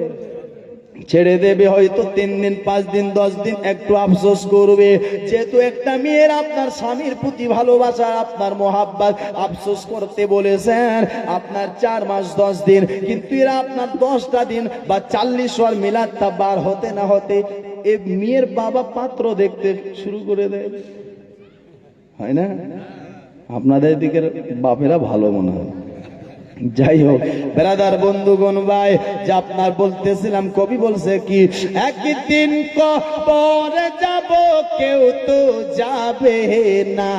ছেড়ে দেবে। হয়তো 3 দিন 5 দিন 10 দিন একটু আফসোস করবে, যেহেতু একটা মেয়ের আপনার স্বামীর প্রতি ভালোবাসা, আপনার মোহাব্বত, আফসোস করতে বলেছেন আপনার 4 মাস 10 দিন, কিন্তু এরা আপনার 10টা দিন বা 40 ওয়ার মিলাদটা বার হতে না হতে এই মেয়ের বাবা পাত্র দেখতে শুরু করে দেয়, হয় না? আপনাদের দিকের বাপেরা ভালো মনে হয়। যাই হোক ব্রাদার, বন্ধুগণ, ভাই, যে আপনার বলতেছিলাম, কবি বলছে কি, একদিন কবর যাব, কেউ তো যাবে না,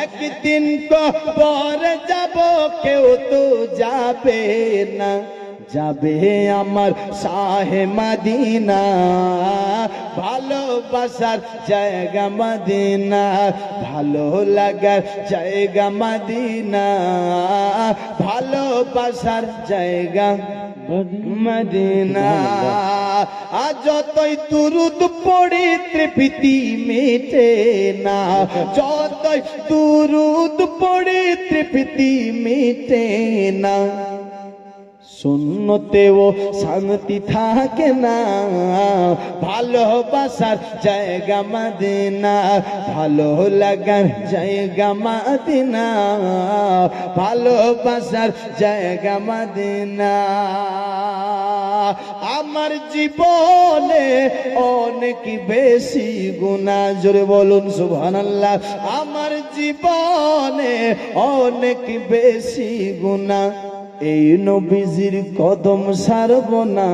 একদিন কবর যাব, কেউ তো যাবে না, যাবে আমার শাহে মদিনা, ভালোবাসার জায়গা মদিনা, ভালো লাগার জায়গা মদিনা, ভালোবাসার জায়গা মদিনা। আজ যতই দুরুদ পড়ি তৃপ্তি মেটে না, যতই দুরুদ পড়ি তৃপ্তি মেটে না, সুন্নতেও শান্তি থাকে না, ভালোবাসার জায়গা মদিনা, ভালো লাগার জায়গা মদিনা, ভালোবাসার জায়গা মদিনা। আমার জীবনে অনেক বেশি গুনাহ, জোরে বলুন সুবহানাল্লাহ। আমার জীবনে অনেক বেশি গুনাহ, এই নবীজির কদম সারব না,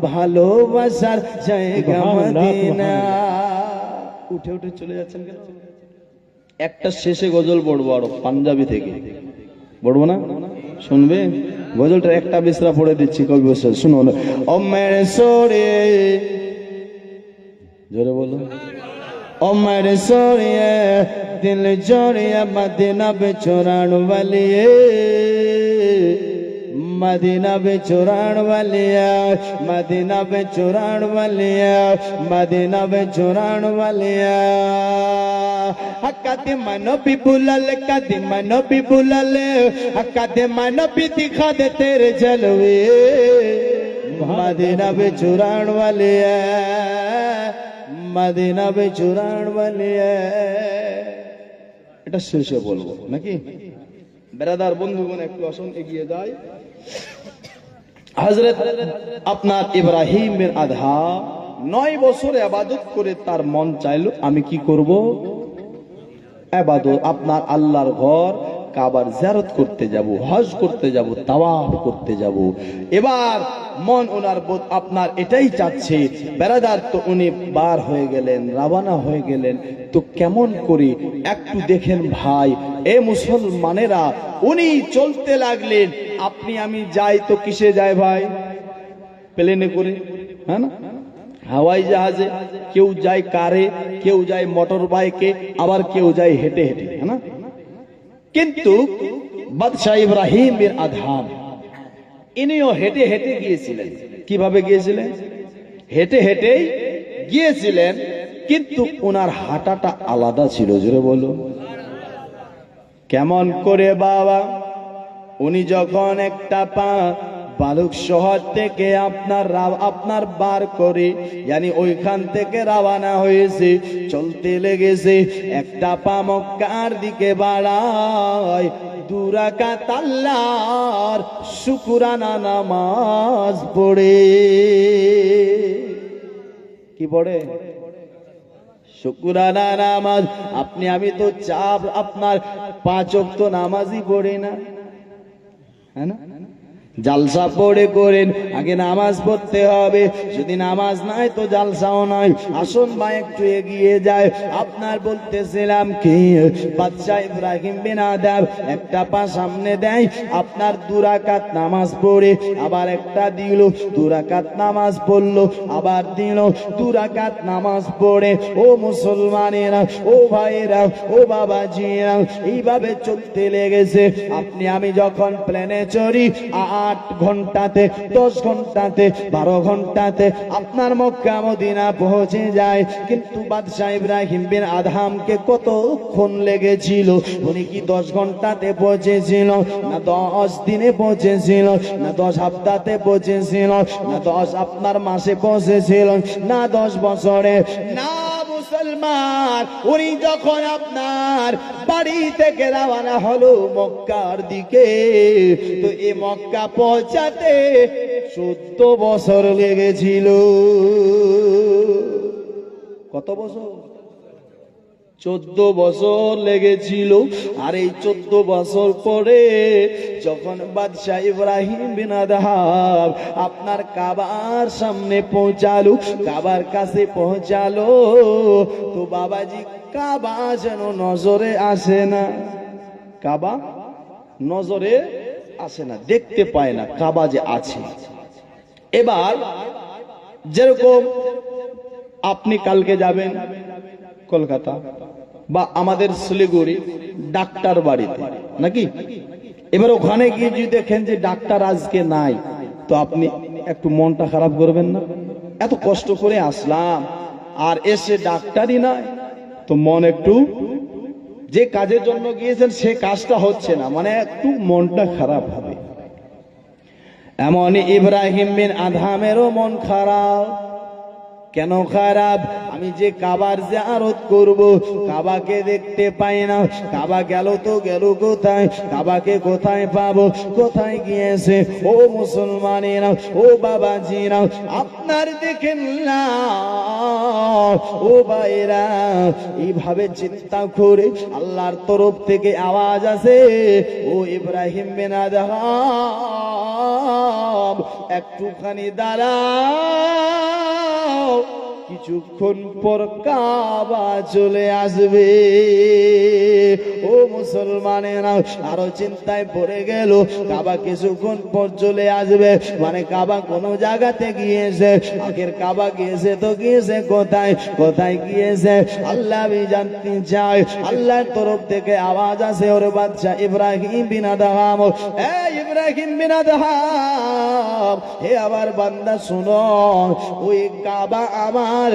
ভালোবাসার জায়গা মদিনা। উঠে উঠে চলে যাচ্ছেন কেন? একটা শেষে গজল পড়বো, আরো পাঞ্জাবি থেকে পড়বো না, শুনবে? গজলটা একটা বিসরা পড়ে দিচ্ছি, কবি বসে শুনুন। ও মেরে সোরে, জোরে বলো, ও মেরে সোরে দিল জোড়িয়া মদিনা বেচোরান वालिए, मदीना बेचुरान वालिया, मदीना बेचुरान वालिया, मदीना बेचुरान वालिया। कदे मनो भी बुलल, कदे मनो भी बुलल, कदे मनो भी दिखा दे तेरे जलवे, मदीना बेचुरान वालिया, मदीना बेचुरान वालिया। এটা শেষে বলবো নাকি? বেরাদার বন্ধুগণ, একটু আসুন এগিয়ে যাই। হযরত আপনার ইব্রাহিমের আধা 9 বছর ইবাদত করে তার মন চাইলো আমি কি করব? ইবাদত, আপনার আল্লাহর ঘর কাবার জিয়ারত করতে যাব, হজ করতে যাব, তাওয়াফ করতে যাব। এবার মন ওনার আপনার এটাই চাচ্ছে। বেরাদার, তো উনি বার হয়ে গেলেন, রওনা হয়ে গেলেন। তো কেমন করে একটু দেখেন ভাই, এ মুসলমানেরা, উনি চলতে লাগলেন। আপনি আমি যাই তো কিসে যায় ভাই? প্লেনে করে, হ্যাঁ না, হাওয়াই জাহাজে, কেউ যায় কারে, কেউ যায় মোটর বাইকে, আবার কেউ যায় হেঁটে হেঁটে, হ্যাঁ না। কিন্তু বাদশাহ ইব্রাহিমের আধাম, ইনিও হেঁটে হেঁটে গিয়েছিলেন। কিভাবে গিয়েছিলেন? হেঁটে হেঁটেই গিয়েছিলেন, কিন্তু ওনার হাঁটাটা আলাদা ছিল। জোরে বলো, কেমন করে বাবা? উনি যখন একটা পা বালুক শহর থেকে আপনার বার করে, yani ওইখান থেকে রওনা হয়েছে, চলতে লেগেছে, একটা পা মক্কার দিকে বাড়ায়, 2 রাকাত আল্লাহর শুকরানা নামাজ পড়ে। কি পড়ে? শুকরানা নামাজ। আপনি আমি তো চাপ আপনার 5 ওয়াক্ত নামাজই পড়ি না, হ্যাঁ না? জালসা পড়ে করেন, আগে নামাজ পড়তে হবে। যদি নামাজ নাই তো জালসাও নাই। আসুন মা একটু এগিয়ে যায়। আপনার বলতেছিলাম কি, বাদশাহ ইব্রাহিম বিন আদম একটা পা সামনে দেয়, আপনার 2 রাকাত নামাজ পড়ে আবার একটা দিল, 2 রাকাত নামাজ পড়লো আবার দিল, 2 রাকাত নামাজ পড়ে। ও মুসলমানেরা, ও ভাইরা, ও বাবাজিরা, এইভাবে চলতে লেগেছে। আপনি আমি যখন প্লেনে চড়ি 8 ঘন্টাতে, 10 ঘন্টাতে, 12 ঘন্টাতে আপনার মক্কা মদিনা পৌঁছে যায়। কিন্তু বাদশাহ ইব্রাহিম বিন আদহামকে কতক্ষণ লেগেছিল? উনি কি 10 ঘন্টাতে পৌঁছেছিল, না 10 দিনে পৌঁছেছিল, না 10 সপ্তাহে পৌঁছেছিল, না 10 আপনার মাসে পৌঁছেছিল, না 10 বছরে? না মুসলমান, উনি যখন আপনার বাড়ি থেকে রওনা হলো মক্কার দিকে, তো এই মক্কা পৌঁছাতে 14 বছর লেগেছিল। কত বছর? 14 বছর লেগেছিল। আর এই 14 বছর পরে যখন বাদশাহ ইব্রাহিম বিন আদহাম আপনার কাবার সামনে পৌঁছালো, কাবার কাছে পৌঁছালো, তো বাবাজি কাবা যেন নজরে আসে না। কাবা নজরে আসে না, দেখতে পায় না কাবা যে আছে। এবার যেরকম আপনি কালকে যাবেন কলকাতা বা আমাদের শিলিগুড়ি ডাক্তার বাড়িতে, নাকি? এবার ওখানে গিয়ে যদি দেখেন যে ডাক্তার আজকে নাই, তো আপনি একটু মনটা খারাপ করবেন না? এত কষ্ট করে আসলাম আর এসে ডাক্তারই নাই, তো মন একটু, যে কাজের জন্য গিয়েছেন সে কাজটা হচ্ছে না, মানে একটু মনটা খারাপ হবে। এমনই ইব্রাহিম বিন আদহামেরও মন খারাপ। কেন খারাপ? আমি যে কাবার জিয়ারত করব, কাবাকে দেখতে পাই না। কাবা গেল তো গেল কোথায়? কাবাকে কোথায় পাবো? কোথায় গিয়েছে? ও মুসলমানেরা, ও বাবাজিরা, আপনার দেখেন না, ও ভাইরা, এইভাবে চিন্তা করে আল্লাহর তরফ থেকে আওয়াজ আসে, ও ইব্রাহিম বিন আদহাম একটুখানি দাঁড়াও, কিছুক্ষণ পর কাবা চলে আসবে। ও মুসলমানেরা, আরো চিন্তায় পড়ে গেল, কাবা কিছুক্ষণ পর চলে আসবে, মানে কাবা কোন জায়গাতে গিয়েছে। আগের কাবা গিয়েছে তো গিয়েছে কোথায়? কোথায় গিয়েছে আল্লাহ আমি জানতে চাই। আল্লাহর তরফ থেকে আওয়াজ আসে, ওরে বাদশা ইব্রাহিম বিন আদহাম, এ ইব্রাহিম বিন আদহাম, হে আমার বান্দা শুনো, ওই কাবা আমার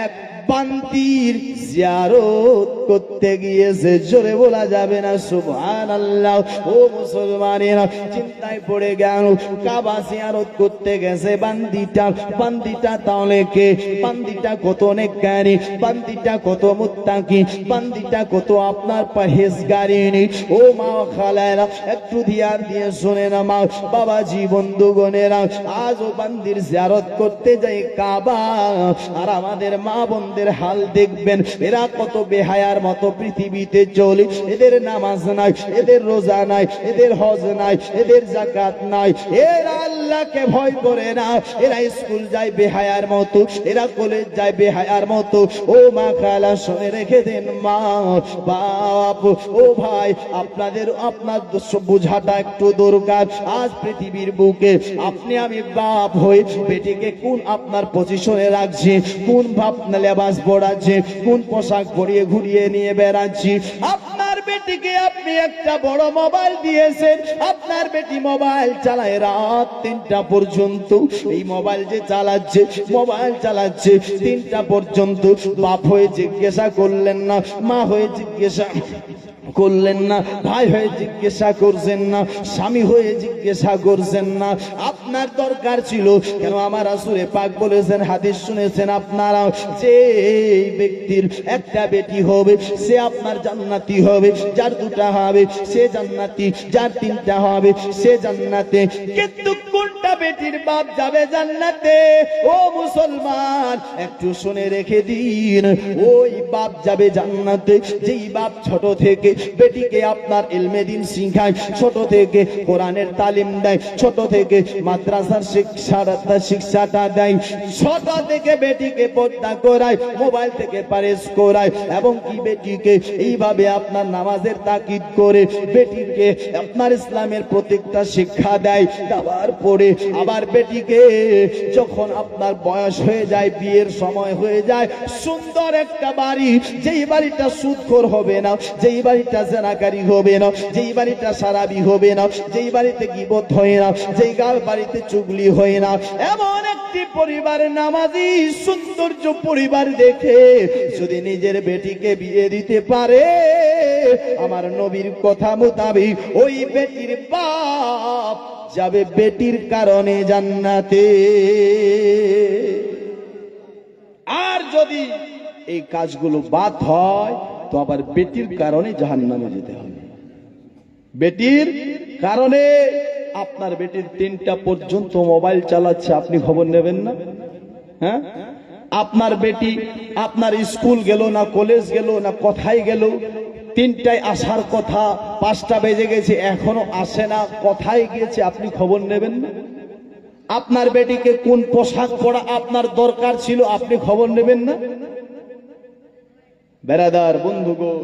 এক বান্দির জিয়ারত করতে গিয়েছে। জোরে বলা যাবে না সুবহানাল্লাহ। ও মুসলমানেরা, চিন্তায় পড়ে গেল, কাবা জিয়ারত করতে গেছে বান্দিটা। বান্দিটা তাহলে কে? বান্দিটা কত নেককারী, বান্দিটা কত মুত্তাকি, বান্দিটা কত আপনার পরহেজগারিনী। ও মা খালারা, একটু ধ্যান দিয়ে শুনে না মা বাবাজি বন্ধুগণেরা, আজও বান্দির জিয়ারত করতে যাই কাবা, আর আমাদের মা বোনদের হাল দেখবেন, এরা কত বেহায়ার মতো পৃথিবীতে চলে। এদের নামাজ নাই, এদের রোজা নাই, এদের হজ নাই, এদের যাকাত নাই, এরা আল্লাহকে ভয় করে না। এরা স্কুল যায় বেহায়ার মতো, এরা কলেজ যায় বেহায়ার মতো। ও মা খালা, শুনে রেখে দেন মা বাপ, ও ভাই, আপনাদের আপনার বোঝাটা একটু দরকার। আজ পৃথিবীর বুকে আপনি আমি বাপ হয়ে বেটিকে কোন আপনার পজিশনে রাখছি, কোন ভাব লেবাস পড়াচ্ছে, কোন পোশাক পরিয়ে ঘুরিয়ে নিয়ে বেড়াচ্ছি। আপনার বেটিকে আপনি একটা বড় মোবাইল দিয়েছেন, আপনার বেটি মোবাইল চালায় রাত 3টা পর্যন্ত। এই মোবাইল যে চালাচ্ছে, মোবাইল চালাচ্ছে 3টা পর্যন্ত, বাপ হয়ে জিজ্ঞাসা করলেন না, মা হয়ে জিজ্ঞাসা করলেন না, ভাই হয়ে জিজ্ঞাসা করছেন না, স্বামী হয়ে জিজ্ঞাসা করছেন না। আপনার দরকার ছিল কেন? আমার রাসূল পাক বলেছেন, হাদিস শুনেছেন আপনারা, যে ব্যক্তির একটা বেটি হবে সে আপনার জান্নাতি হবে, যার দুটা হবে সে জান্নাতি, যার তিনটা হবে সে জান্নাতে। কিন্তু কোনটা বেটির বাপ যাবে জান্নাতে? ও মুসলমান, একটু শুনে রেখে দিন, ওই বাপ যাবে জান্নাতে যেই বাপ ছোট থেকে বেটিকে আপনার ইলমে দ্বীন শিখায়, ছোট থেকে কোরআনের তালিম দেয়, ছোট থেকে মাদ্রাসার শিক্ষাটা দেয়, ছোট থেকে বেটিকে পর্দা করায়, মোবাইল থেকে পারেজ করায়, এবং কি বেটিকে এইভাবে আপনার নামাজের তাকিদ করে বেটিকে আপনার ইসলামের প্রত্যেকটা শিক্ষা দেয়। দেওয়ার পরে আবার বেটিকে যখন আপনার বয়স হয়ে যায়, বিয়ের সময় হয়ে যায়, সুন্দর একটা বাড়ি, যেই বাড়িটা সুদখোর হবে না, যেই বাড়িটা জেনাকারী হবে না, যেই বাড়িটা সারাবি হবে না, যেই বাড়িতে গীবত হয় না, যেই বাড়িতে চুগলি হয় না, এমন একটি পরিবার, নামাজি সৌন্দর্য পরিবার দেখে যদি নিজের বেটিকে বিয়ে দিতে পারে, আমার নবীর কথা মোতাবেক ওই বেটির বাপ যাবে বেটির কারণে জান্নাতে। আর যদি এই কাজগুলো বাদ হয় তো আবার বেটির কারণে জাহান্নামে যেতে হবে। বেটির কারণে আপনার বেটির 3টা পর্যন্ত মোবাইল চালাচ্ছে, আপনি খবর নেবেন না? হ্যাঁ, আপনার বেটি আপনার স্কুল গেল না, কলেজ গেল না, কোথায় গেল, 3টায় আসার কথা, 5টা বেজে গেছে এখনো আসে না, কোথায় গিয়েছে আপনি খবর নেবেন না? আপনার বেটিকে কোন পোশাক পরা আপনার দরকার ছিল আপনি খবর নেবেন না? বেরাদার বন্ধুগণ,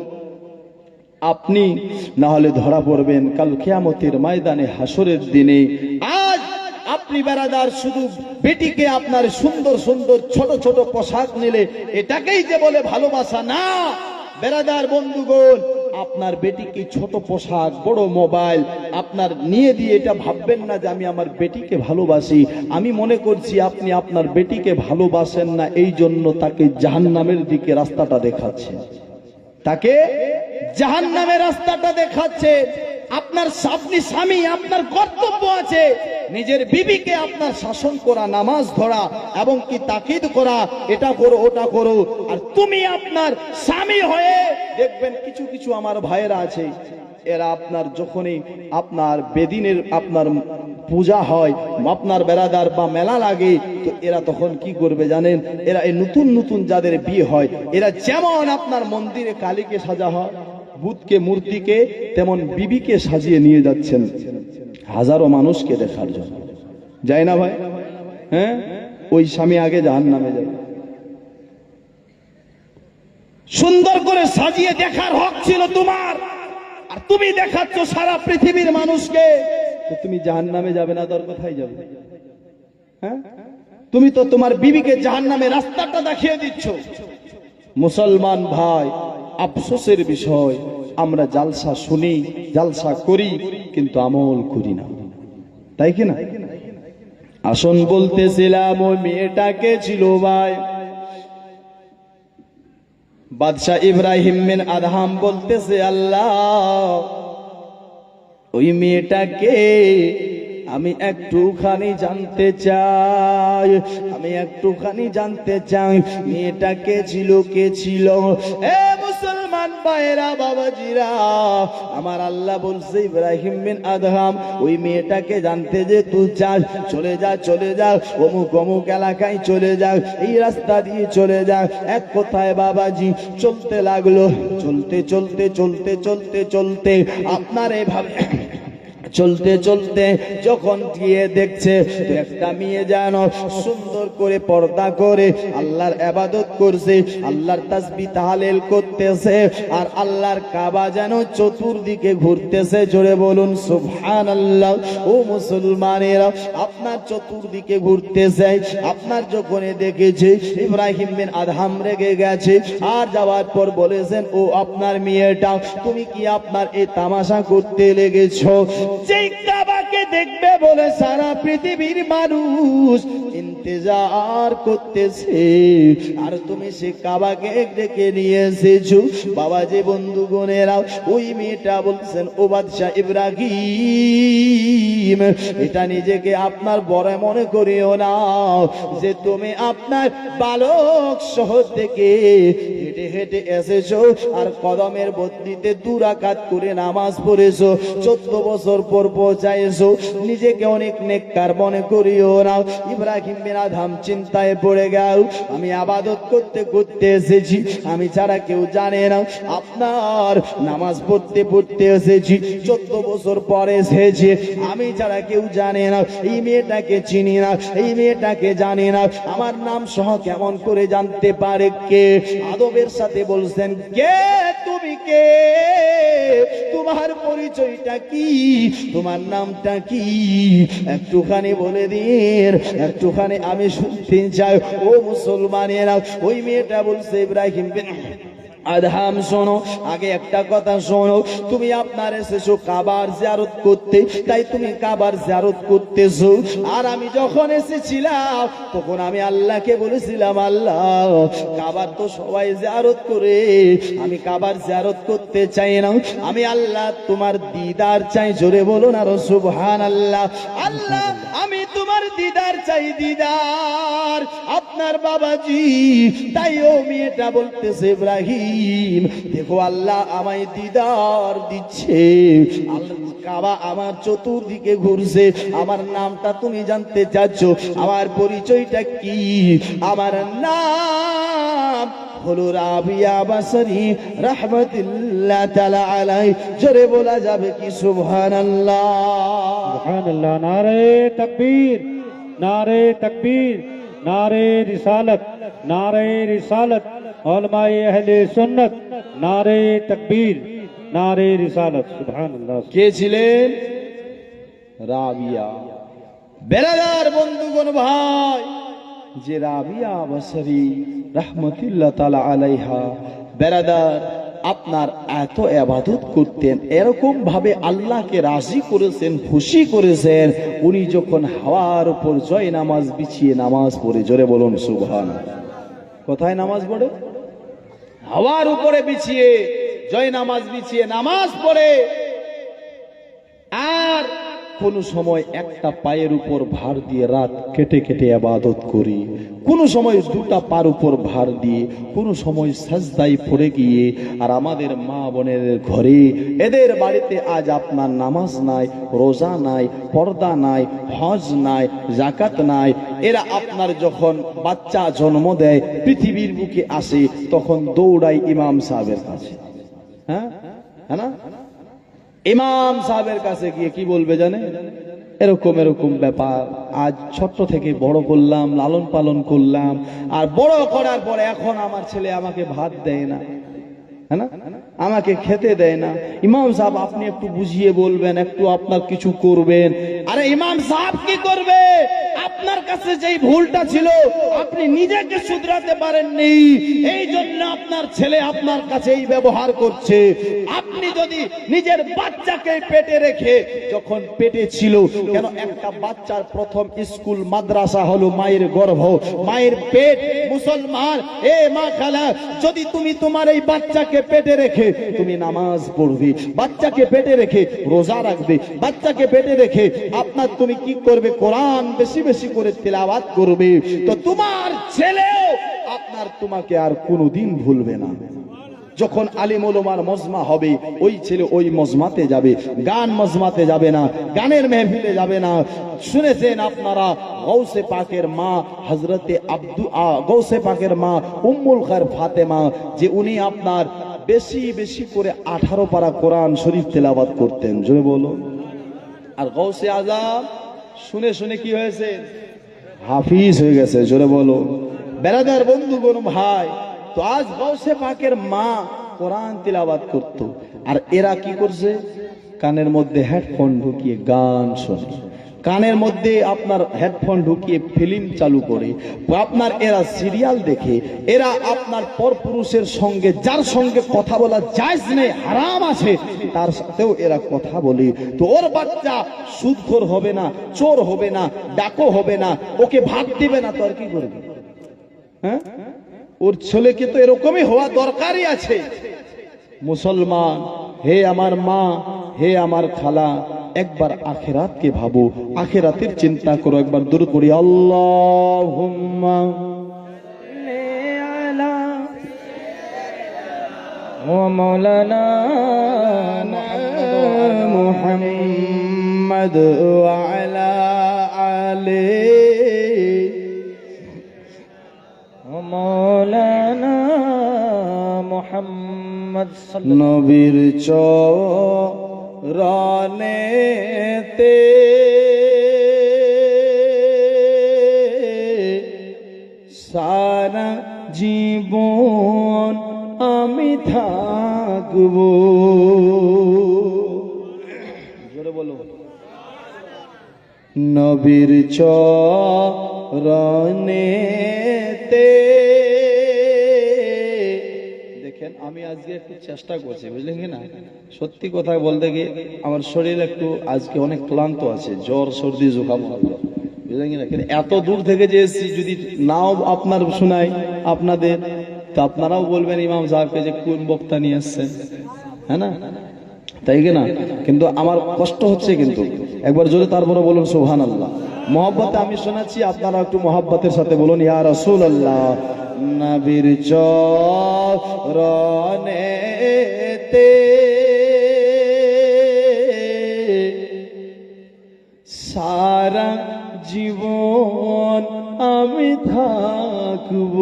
আপনি না হলে ধরা পড়বেন কাল কিয়ামতের ময়দানে, হাসরের দিনে। আজ আপনি বেরাদার শুধু বেটিকে আপনার সুন্দর সুন্দর ছোট ছোট পোশাক নিলে এটাকেই যে বলে ভালোবাসা না। বেরাদার বন্ধুগণ, আপনার বেটিকে ছোট পোশাক, বড় মোবাইল আপনার নিয়ে দিয়ে এটা ভাববেন না যে আমি আমার বেটিকে ভালোবাসি। আমি মনে করছি আপনি আপনার বেটিকে ভালোবাসেন না, এই জন্য তাকে জাহান্নামের দিকে রাস্তাটা দেখাচ্ছেন, তাকে জাহান্নামের রাস্তাটা দেখাচ্ছে। আপনার আপনি স্বামী, আপনার কর্তব্য আছে নিজের বিবিকে আপনার শাসন করা, নামাজ ধরা এবং কি তাকিদ করা, এটা করো ওটা করো। আর তুমি আপনার স্বামী হয়ে দেখবেন কিছু কিছু আমার ভাইয়েরা আছে, এরা আপনার যখনই আপনার বেদিনের আপনার পূজা হয়, আপনার বেরাদার বা মেলা লাগে, তো এরা তখন কি করবে জানেন? এরা এই নতুন নতুন যাদের বিয়ে হয়, এরা যেমন আপনার মন্দিরে কালীকে সাজা হয়, বুধকে মূর্তিকে, তেমন বিবিকে সাজিয়ে নিয়ে যাচ্ছেন হাজারো মানুষকে দেখার জন্য। যায় না ভাই? হ্যাঁ, ওই স্বামী আগে জাহান্নামে যাবে। সুন্দর করে সাজিয়ে দেখার হক ছিল তোমার, আর তুমি দেখাচ্ছ সারা পৃথিবীর মানুষকে, তো তুমি জাহান্নামে যাবে না, তোর কোথায় যাবে? হ্যাঁ, তুমি তো তোমার বিবিকে জাহান্নামে রাস্তাটা দেখিয়ে দিচ্ছ। মুসলমান ভাই, আফসোসের বিষয়, আমরা জালসা শুনি, জালসা করি, কিন্তু আমল করি না, তাই কি না? আসন বলতেছিলাম, ওই মেয়েটাকে ছিল ভাই বাদশাহ ইব্রাহিম বিন আদহাম বলতেছে, আল্লাহ ওই মেয়েটাকে আমি একটুখানি জানতে চাই, আমি একটুখানি জানতে চাই মেয়েটাকে ছিল, কে ছিল? এ মুসলমান ভাইরা, বাবাজিরা, আমার আল্লাহ বলছে ইব্রাহিম বিন আদহাম ওই মেয়েটাকে জানতে যে তুই চাস, চলে যা, চলে যা, অমুক অমুক এলাকায় চলে যা, এই রাস্তা দিয়ে চলে যা। এক কথায় বাবাজি চলতে লাগলো, চলতে চলতে চলতে চলতে চলতে আপনার এভাবে চলতে চলতে যখন গিয়ে দেখছে একটা মেয়ে যেন সুন্দর করে পর্দা করে আল্লাহর ইবাদত করছে, আল্লাহর তাসবিহ তাহলিল করতেছে, আর আল্লাহর কাবা যেন চতুর্দিকে ঘুরতেছে। জোরে বলুন সুবহানাল্লাহ। ও মুসলমানেরা, আপনার চতুর্দিকে ঘুরতেছে, আপনার যখন দেখেছে ইব্রাহিম বিন আদহাম রেগে গেছে, আর যাওয়ার পর বলেছেন, ও আপনার মেয়েটা, তুমি কি আপনার এই তামাশা করতে লেগেছো? যেই কাবাকে দেখবে বলে সারা পৃথিবীর মানুষ, কিন্তু ইন্তজার করতেছে, আর তুমি সে কাবাকে ডেকে নিয়ে এসেছো। বাবা যে বন্ধুগণেরা, ওই মেয়েটা বলছেন, ও বাদশা ইব্রাহিম, এটা নিজেকে আপনার বড় মনে করিও না যে তুমি আপনার বালক শহর থেকে হেঁটে হেঁটে এসেছো আর কদমের বদলিতে 2 রাকাত করে নামাজ পড়েছো, 14 বছর পর পৌঁছাইছো। নিজেকে অনেক নেককার মনে করিও না। ইব্রাহিম বিন আদম চিন্তায় পড়ে গেল, আমি আবাদত করতে করতে এসেছি, আমি ছাড়া কেউ জানে না। আপনার নামাজ পড়তে পড়তে এসেছি, 14 বছর পরে এসেছি, আমি ছাড়া কেউ জানে না। এই মেয়েটাকে চিনি না, এই মেয়েটাকে জানি না, আমার নাম সহ কেমন করে জানতে পারে কে? আদবের সাথে বলছেন, কে তুমি, কে তোমার পরিচয়টা কি, তোমার নামটা কি, একটুখানি বলে দিন, একটুখানি আমি শুনতে চাই। ও মুসলমানেরা, ওই মেয়েটা বলছে, ইব্রাহিম বিন আদম শোনো, আগে একটা কথা শোনো, তুমি আপনার এসেছো কাবার জিয়ারত করতে, তাই তুমি কাবার জিয়ারত করতেছো। আর আমি যখন এসেছিলাম তখন আমি আল্লাহকে বলেছিলাম, আল্লাহ কাবার তো সবাই জিয়ারত করে, আমি কাবার জিয়ারত করতে চাই না, আমি আল্লাহ তোমার দিদার চাই। জোরে বলো না সুবহানাল্লাহ। আল্লাহ আমি তোমার দিদার চাই, দিদার আপনার বাবাজি। তাই ও মেয়েটা বলতেছে, ইব্রাহিম দেখো আল্লাহ আমায় দিদার দিচ্ছে, আল্লাহ কাবা আমার চতুর্দিকে ঘুরছে, আমার নামটা তুমি জানতে চাচ্ছ, আমার পরিচয়টা কি? আমার নাম হলো রাবিয়া বাসরি রাহমাতুল্লাহ তাআলা আলাই। জোরে বলা যাবে কি সুবহানাল্লাহ? সুবহানাল্লাহ। নারে তাকবীর, নারে তাকবীর, নারে রিসালত, নারে রিসালত, উলামায়ে আহলে সুন্নাত, নারে তাকবীর, নারে রিসালত। সুবহানাল্লাহ। কে ছিলেন? রাবিয়া। বেরাদার বন্ধুগণ ভাই, যে রাবিয়া বাসরি রাহমাতুল্লাহ তাআলা আলাইহা, বেরাদার আপনার এত ইবাদত করতেন, এরকম ভাবে আল্লাহকে রাজি করেছেন, খুশি করেছেন। উনি যখন হাওয়ার উপর জয় নামাজ বিছিয়ে নামাজ পড়ে, জোরে বলুন সুবহানাল্লাহ। কোথায় নামাজ পড়ে? হাওয়ার উপরে বিছিয়ে, জয় নামাজ বিছিয়ে নামাজ পড়ে। আর কোন সময় একটা পায়ের উপর ভার দিয়ে রাত কেটে কেটে ইবাদত করি, কোন সময় 2টা পার উপর ভার দিয়ে, কোন সময় সাজদায় পড়ে গিয়ে। আর আমাদের মা বোনের ঘরে, এদের বাড়িতে আজ আপনার নামাজ নাই, রোজা নাই, পর্দা নাই, হজ নাই, যাকাত নাই। এরা আপনার যখন বাচ্চা জন্ম দেয়, পৃথিবীর বুকে আসে, তখন দৌড়ায় ইমাম সাহেবের কাছে। হ্যাঁ না? ইমাম সাহেবের কাছে গিয়ে কি বলবে জানে? এরকম এরকম ব্যাপার, আজ ছোট্ট থেকে বড় করলাম, লালন পালন করলাম, আর বড় করার পরে এখন আমার ছেলে আমাকে ভাত দেয় না, হ্যাঁ না, আমাকে খেতে দেয় না। ইমাম সাহেব আপনি একটু বুঝিয়ে বলবেন, একটু আপনার কিছু করবেন। আরে ইমাম সাহেব কি করবে? আপনার কাছে যেই ভুলটা ছিল আপনি নিজেকে শুধরাতে পারেননি, এই জন্য আপনার ছেলে আপনার কাছে এই ব্যবহার করছে। আপনি যদি নিজের বাচ্চাকে পেটে রেখে, যখন পেটে ছিল, কেন একটা বাচ্চার প্রথম স্কুল মাদ্রাসা হলো মায়ের গর্ভ, মায়ের পেট। মুসলমান এ মা খালা, যদি তুমি তোমার এই বাচ্চাকে পেটে রেখে তুমি নামাজ পড়বে, বাচ্চাকে পেটে রেখে রোজা রাখবে, বাচ্চাকে পেটে রেখে আপনার তুমি কি করবে? কোরআন বেশি বেশি করে তিলাওয়াত করবে, তো তোমার ছেলেও আপনার তোমাকে আর কোনোদিন ভুলবে না। যখন আলিম ওলামার মজমা হবে, ওই ছেলে ওই মজমাতে যাবে, গান মজমাতে যাবে না, গানের মেহফিলে যাবে না। শুনেছেন আপনারা, গৌসে পাকের মা হযরতে গৌসে পাকের মা উম্মুল খায়র ফাতেমা, যে উনি আপনার বেশি বেশি করে 18 পারা কোরআন শরীফ তেলাওয়াত করতেন, জোরে বলো। আর গৌসে আজম শুনে শুনে কি হয়েছে? হাফিজ হয়ে গেছে, জোরে বলো। বেরাদার বন্ধুগণ ভাই, তো আজ গৌসে পাকের মা কোরআন তিলাওয়াত করত, আর এরা কি করছে? কানের মধ্যে হেডফোন ঢুকিয়ে গান শোনে। কানের মধ্যে আপনার হেডফোন ঢুকিয়ে ফিল্ম চালু করে, আপনার এরা সিরিয়াল দেখে, এরা আপনার পরপুরুষের সঙ্গে, যার সঙ্গে কথা বলা জায়েজ নেই, হারাম আছে, তার সাথেও এরা কথা বলে। তো ওর বাচ্চা সুদখোর হবে না, চোর হবে না, ডাকো হবে না, ওকে ভাত দিবে না, তো আর কি করবে? হ্যাঁ, ওর ছেলেকে তো এরকমই হওয়া দরকারই আছে। মুসলমান, হে আমার মা, হে আমার খালা, একবার আখিরাতকে ভাবো, আখিরাতের চিন্তা করো। একবার দূর করি আল্লাহুম্মা ওয়া মাওলানা মুহাম্মদ ওয়া আলা আলি ওয়া মাওলানা মুহাম্মদ নবীর চরণেতে সারা জীবন আমি থাকব। জোরে বলো, নবীর চরণেতে। দেখেন, আমি আজকে একটু চেষ্টা করছি, বুঝলেন কি না? সত্যি কথা বলতে গিয়ে আমার শরীর একটু আজকে অনেক ক্লান্ত আছে, জ্বর সর্দি জোকাম, বুঝলেন কি না? কিন্তু এত দূর থেকে যে এসেছি, যদি নাও আপনার শোনাই আপনাদের, তো আপনারাও বলবেন ইমাম সাহেবকে যে কোন বক্তা নিয়ে এসছেন, হ্যাঁ না? তাই কি না? কিন্তু আমার কষ্ট হচ্ছে, কিন্তু একবার জোরে তারপরে বলুন সুবহানাল্লাহ। মহব্বতে আমি শোনাচ্ছি, আপনারা একটু মহব্বতের সাথে বলুন ইয়া রাসূলুল্লাহ। নবীর চরণেতে সারা জীবন আমি থাকব।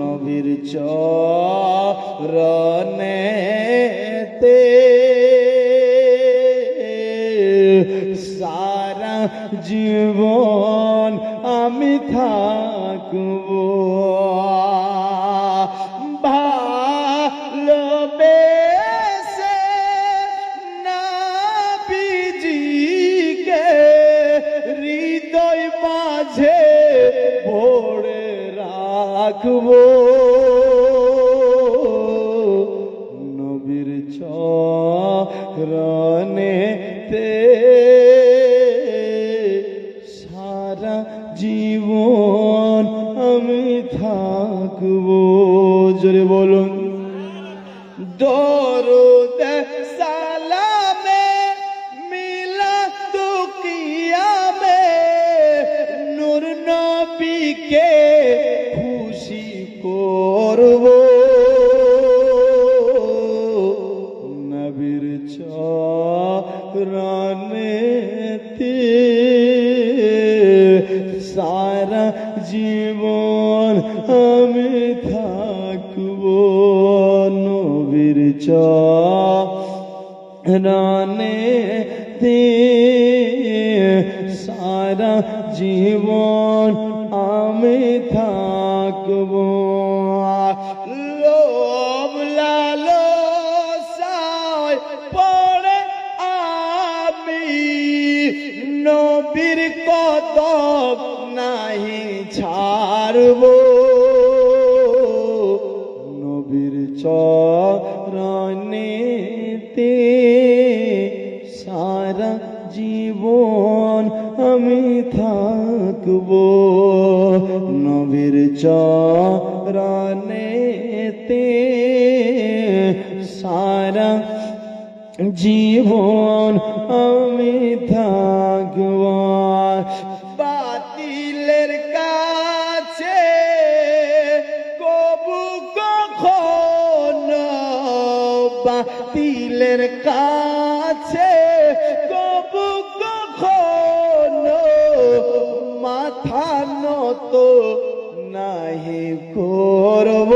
নবীর চরণেতে সারা জীবন আমি থাকব। ভালোবেসে নবীজিকে হৃদয় মাঝে ভরে রাখব। নবীর চরণেতে সারা জীবন আমি থাকব। জোরে বলুন দরুদ সালামে মিলাদ কিয়ামে নূর নবীকে খুশি করব। নবীর চরণেতে সারা জীবন আমি থাকব। নবীর চরণেতে সারা জীবন আমি থাকব। লোভ লালসায় পড়ে আমি নবীর কদম নাহি ছাড়ব। নবীর চরণেতে সারা জীবন আমি থাকব। নবীর চরণেতে সারা জীবন আমি থাকব। বাতিলের কাছে কবু কখনো, বাতিলের কাছে কবু কখনো মাথা নত নাহি করব।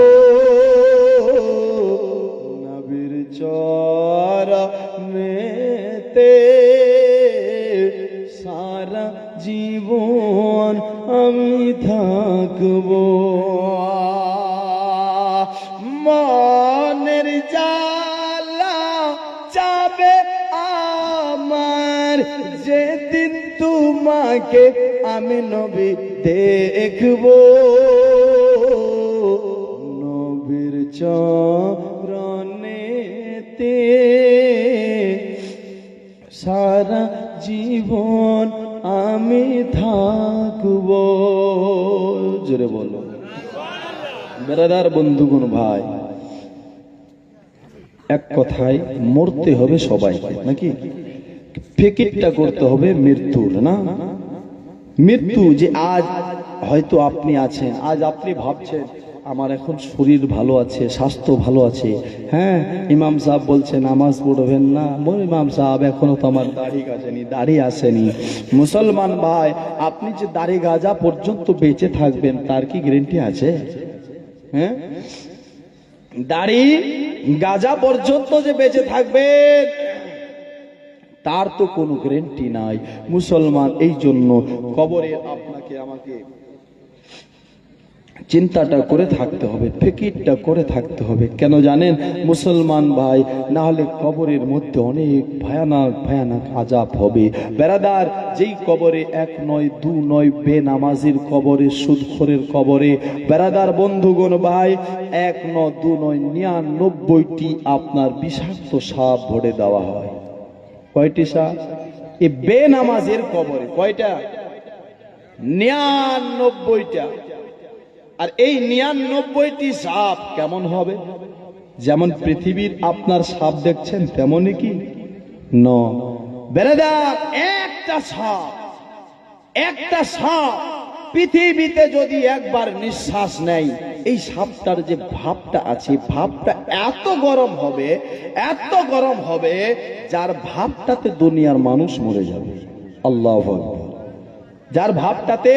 নবীর চরণেতে সারা জীবন আমি থাকব। মনের জালা চাবে আমার যেদিন তোমাকে আমি নবী দেখবো, নবীর চরণেতে সারা জীবন আমি থাকবো। জোরে বলো। বেরাদার বন্ধুগণ ভাই, এক কথায় মরতে হবে সবাইকে, নাকি? ফিকিরটা করতে হবে মৃত্যুর, না? মৃত্যু যে আজ হয়তো আপনি আছেন, আজ আপনি ভাবছেন আমার এখন শরীর ভালো আছে, স্বাস্থ্য ভালো আছে, হ্যাঁ ইমাম সাহেব বলছে নামাজ পড়বেন না, ইমাম সাহেব এখনো তো আমার দাড়ি আসেনি। মুসলমান ভাই, আপনি যে দাড়ি গাজা পর্যন্ত বেঁচে থাকবেন তার কি গ্যারান্টি আছে? হ্যাঁ, দাড়ি গাজা পর্যন্ত যে বেঁচে থাকবেন তার তো কোনো গ্যারান্টি নাই মুসলমান। এই জন্য কবরে আপনাকে আমাকে চিন্তাটা করে থাকতে হবে, ফিকিরটা করে থাকতে হবে। কেন জানেন মুসলমান ভাই, না হলে কবরের মধ্যে অনেক ভয়ানক ভয়ানক আযাব হবে। বেরাদার, যেই কবরে এক নয় দু নয় বেনামাজির কবরে, সুদখোরের কবরে, বেরাদার বন্ধুগণ ভাই, এক নয় দু নয় 99টি আপনার বিষাক্ত সাপ ভরে দেওয়া হয়। কয়টি সাপ? এই বেনামাজের কবরে কয়টা? 99টা। আর এই 99টি সাপ কেমন হবে? যেমন পৃথিবীর আপনার সাপ দেখছেন তেমনই কি ন? বেরাদার, একটা সাপ পৃথিবীতে যদি একবার নিঃশ্বাস নেয়, এই সাপটার যে ভাবটা আছে, ভাবটা এত গরম হবে, এত গরম হবে, যার ভাবটাতে দুনিয়ার মানুষ মরে যাবে। আল্লাহু আকবার। যার ভাবটাতে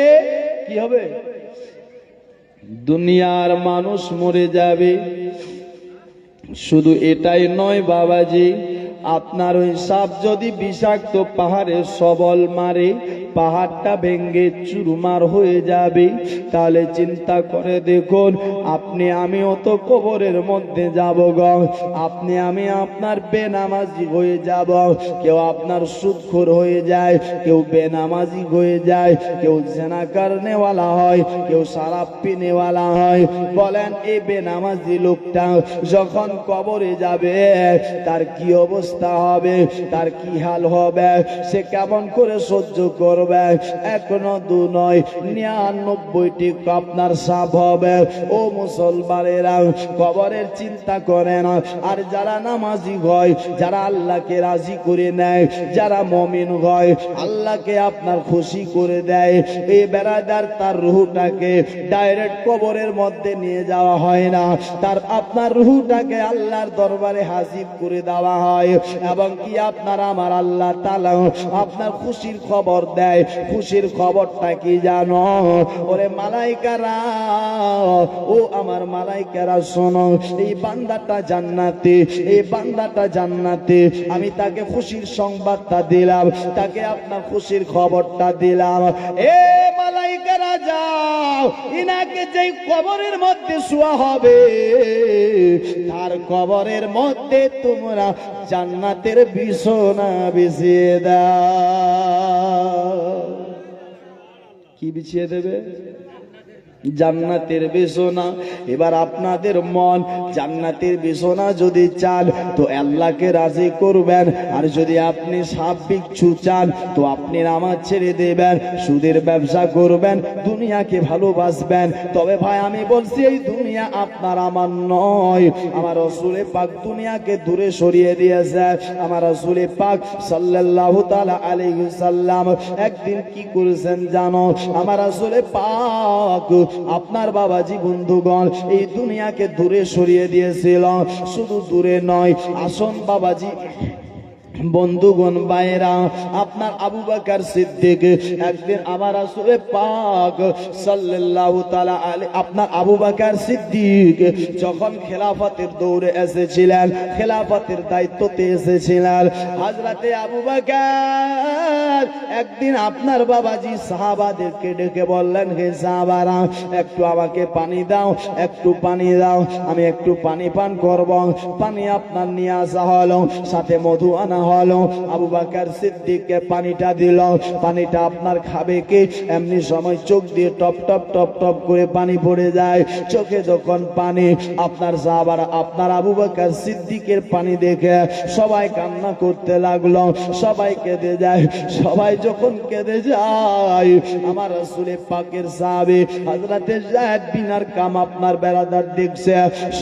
কি হবে? দুনিয়ার মানুষ মরে যাবে। শুধু এটাই নয় বাবাজি, আপনার ওই সাপ যদি বিষাক্ত পাহাড়ে সবল মারে, পাহাড়টা ভেঙ্গে চুরমার হয়ে যাবে, তাহলে চিন্তা করে দেখুন, আপনি আমিও তো কবরের মধ্যে যাব গো। আপনি আমি আপনার বেনামাজি হয়ে যাব। কেউ আপনার সুদখোর হয়ে যায়, কেউ বেনামাজি হয়ে যায়, কেউ জেনাকার নেওয়ালা হয়, কেউ শরাব পিনেওয়ালা হয়। বলেন, এই বেনামাজি লোকটা যখন কবরে যাবে তার কি অবস্থা হবে? তার কি হাল হবে? সে কেমন করে সহ্য করবে? এখনো দু নয় 99টি আপনার সাপ হবে। ও মুসলমানেরা, কবরের চিন্তা করে না। আর যারা নামাজি হয়, যারা আল্লাহকে রাজি করে নেয়, যারা মুমিন হয়, আল্লাহকে আপনার খুশি করে দেয়, এই বেরাদার তার রূহটাকে ডাইরেক্ট কবরের মধ্যে নিয়ে যাওয়া হয় না, তার আপনার রূহটাকে আল্লাহর দরবারে হাজির করে দেওয়া হয়। এবং কি আপনার আমার আল্লাহ তাআলা আপনার খুশির খবর দেয়। খুশির খবরটা কি জানো? ওরে মালাইকারা, ও আমার মালাইকারা শোনো, এই বান্দাটা জান্নাতি, এই বান্দাটা জান্নাতি, আমি তাকে খুশির সংবাদটা দিলাম, তাকে আপনার খুশির খবরটা দিলাম। এ মালাইকারা যাও, ইনাকে যেই কবরের মধ্যে শোয়া হবে, তার কবরের মধ্যে তোমরা জান্নাতের বিছানা বিছিয়ে দাও। কি বিছিয়ে দেবে? জান্নাতের বিছানা। এবার আপনাদের মন জান্নাতের বিছানা যদি চান তো আল্লাহকে রাজি করবেন, আর যদি আপনি সাপ বিচ্ছু চান তো আপনি নামাজ ছেড়ে দেবেন, সুদের ব্যবসা করবেন, দুনিয়াকে ভালোবাসবেন। তবে ভাই আমি বলছি, এই দুনিয়া আপনার আমার নয়। আমার রাসূল পাক দুনিয়াকে দূরে সরিয়ে দিয়েছে। আমার রাসূল পাক সাল্লাল্লাহু তাআলা আলাইহি সাল্লাম একদিন কি করেছেন জানো? আমার রাসূল পাক আপনার বাবাজি বন্ধুগণ এই দুনিয়াকে দূরে সরিয়ে দিয়েছিল। শুধু দূরে নয়, আসুন বাবাজি বন্ধুগণ ভাইরা, আপনার আবু বকর সিদ্দিক একদিন আমার রাসূল পাক সাল্লাল্লাহু তাআলা আলাইহি, আপনার আবু বকর সিদ্দিক যখন খেলাফতের দৌড়ে এসেছিলেন, খেলাফতের দায়িত্বতে এসেছিলেন, হযরতে আবু বকর একদিন আপনার বাবাজি সাহাবাদেরকে ডেকে বললেন, হে সাহাবারা, একটু আমাকে পানি দাও, একটু পানি দাও, আমি একটু পানি পান করব। পানি আপনার নিয়ে আসা হলো, সাথে মধু আনা হলো আবু বকর সিদ্দিককে পানিটা দিল পানিটা আপনার খাবে কে এমনি সময় চোখ দিয়ে টপ টপ টপ টপ করে পানি পড়ে যায় চোখে যখন পানি আপনার সাহাবারা আপনার আবু বকর সিদ্দিকের পানি দেখে সবাই কান্না করতে লাগলো সবাই কেঁদে যায় সবাই যখন কেঁদে যায় আমার রাসূলের পাকের সাহাবী হযরতে যায়েদ বিন আরকাম আপনার বেরাদার দেখছে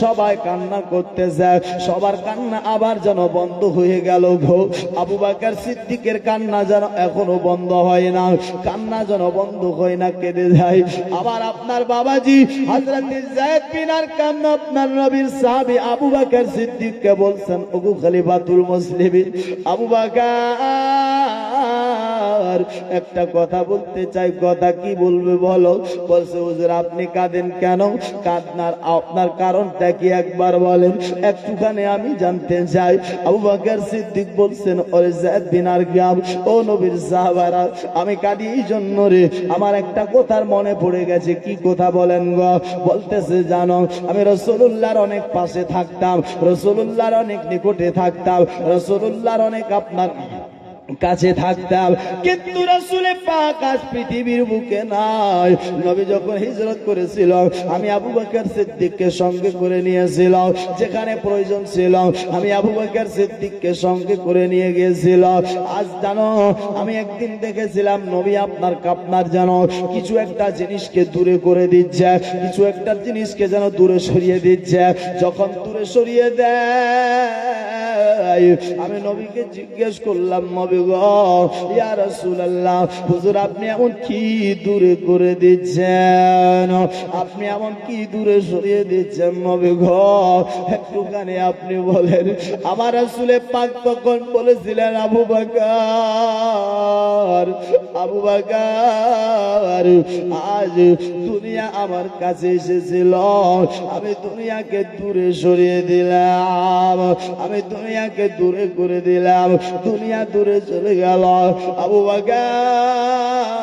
সবাই কান্না করতেছে সবার কান্না আবার যেন বন্ধ হয়ে গেল গো আবু বকর সিদ্দিকের কান্না যেন এখনো বন্ধ হয় না কান্না যেন বন্ধ হয় না কেঁদে যায় আবার আপনার বাবাজি হযরতে যায়েদ বিন আরকাম আপনার নবীর সাহাবী আবু বকর সিদ্দিককে বলছেন ওগো খলিফাতুল মুসলিমিন আবু বকর একটা কথা বলতে চাই কথা কি বলবে বলো বলছে হুজুর আপনি কাঁদেন কেন কাঁদনার আপনার কারণটা কি একবার বলেন একটুখানি আমি জানতে চাই আবু বকর সিদ্দিক বলছেন ওরে যায়েদ বিন আরকাম ও নবীর সাহাবারা আমি কাঁদি এই জন্য রে আমার একটা কথার মনে পড়ে গেছে কি কথা বলেন গো বলতেছে জানো আমি রাসূলুল্লাহর অনেক পাশে থাকতাম রাসূলুল্লাহর অনেক নিকটে থাকতাম রাসূলুল্লাহর অনেক আপনার কাছে থাকতাম কিন্তু রাসূল পাক আজ পৃথিবীর বুকে নাই নবী যখন হিজরত করেছিল আমি আবু বকর সিদ্দিককে সঙ্গে করে নিয়েছিলাম যেখানে প্রয়োজন ছিল আমি আবু বকর সিদ্দিককে সঙ্গে করে নিয়ে গিয়েছিলাম আজ জানো আমি একদিন দেখেছিলাম নবী আপনার যেন কিছু একটা জিনিসকে দূরে করে দিচ্ছে কিছু একটা জিনিসকে যেন দূরে সরিয়ে দিচ্ছে যখন দূরে সরিয়ে দেয় আমি নবীকে জিজ্ঞেস করলাম নবী গো ইয়া রাসূলুল্লাহ হুজুর আপনি এমন কি দূরে করে দিচ্ছেন আপনি এমন কি দূরে সরিয়ে দিচ্ছেন নবী গো একটুখানি আপনি বলেন আমার রাসূল পাক তখন বলেছিলেন আবু বকর আজ দুনিয়া আমার কাছে এসেছিল আমি দুনিয়াকে দূরে সরিয়ে দিলাম আমি দুনিয়াকে দূরে করে দিলাম দুনিয়া দূরে চলে গেল আবু বকর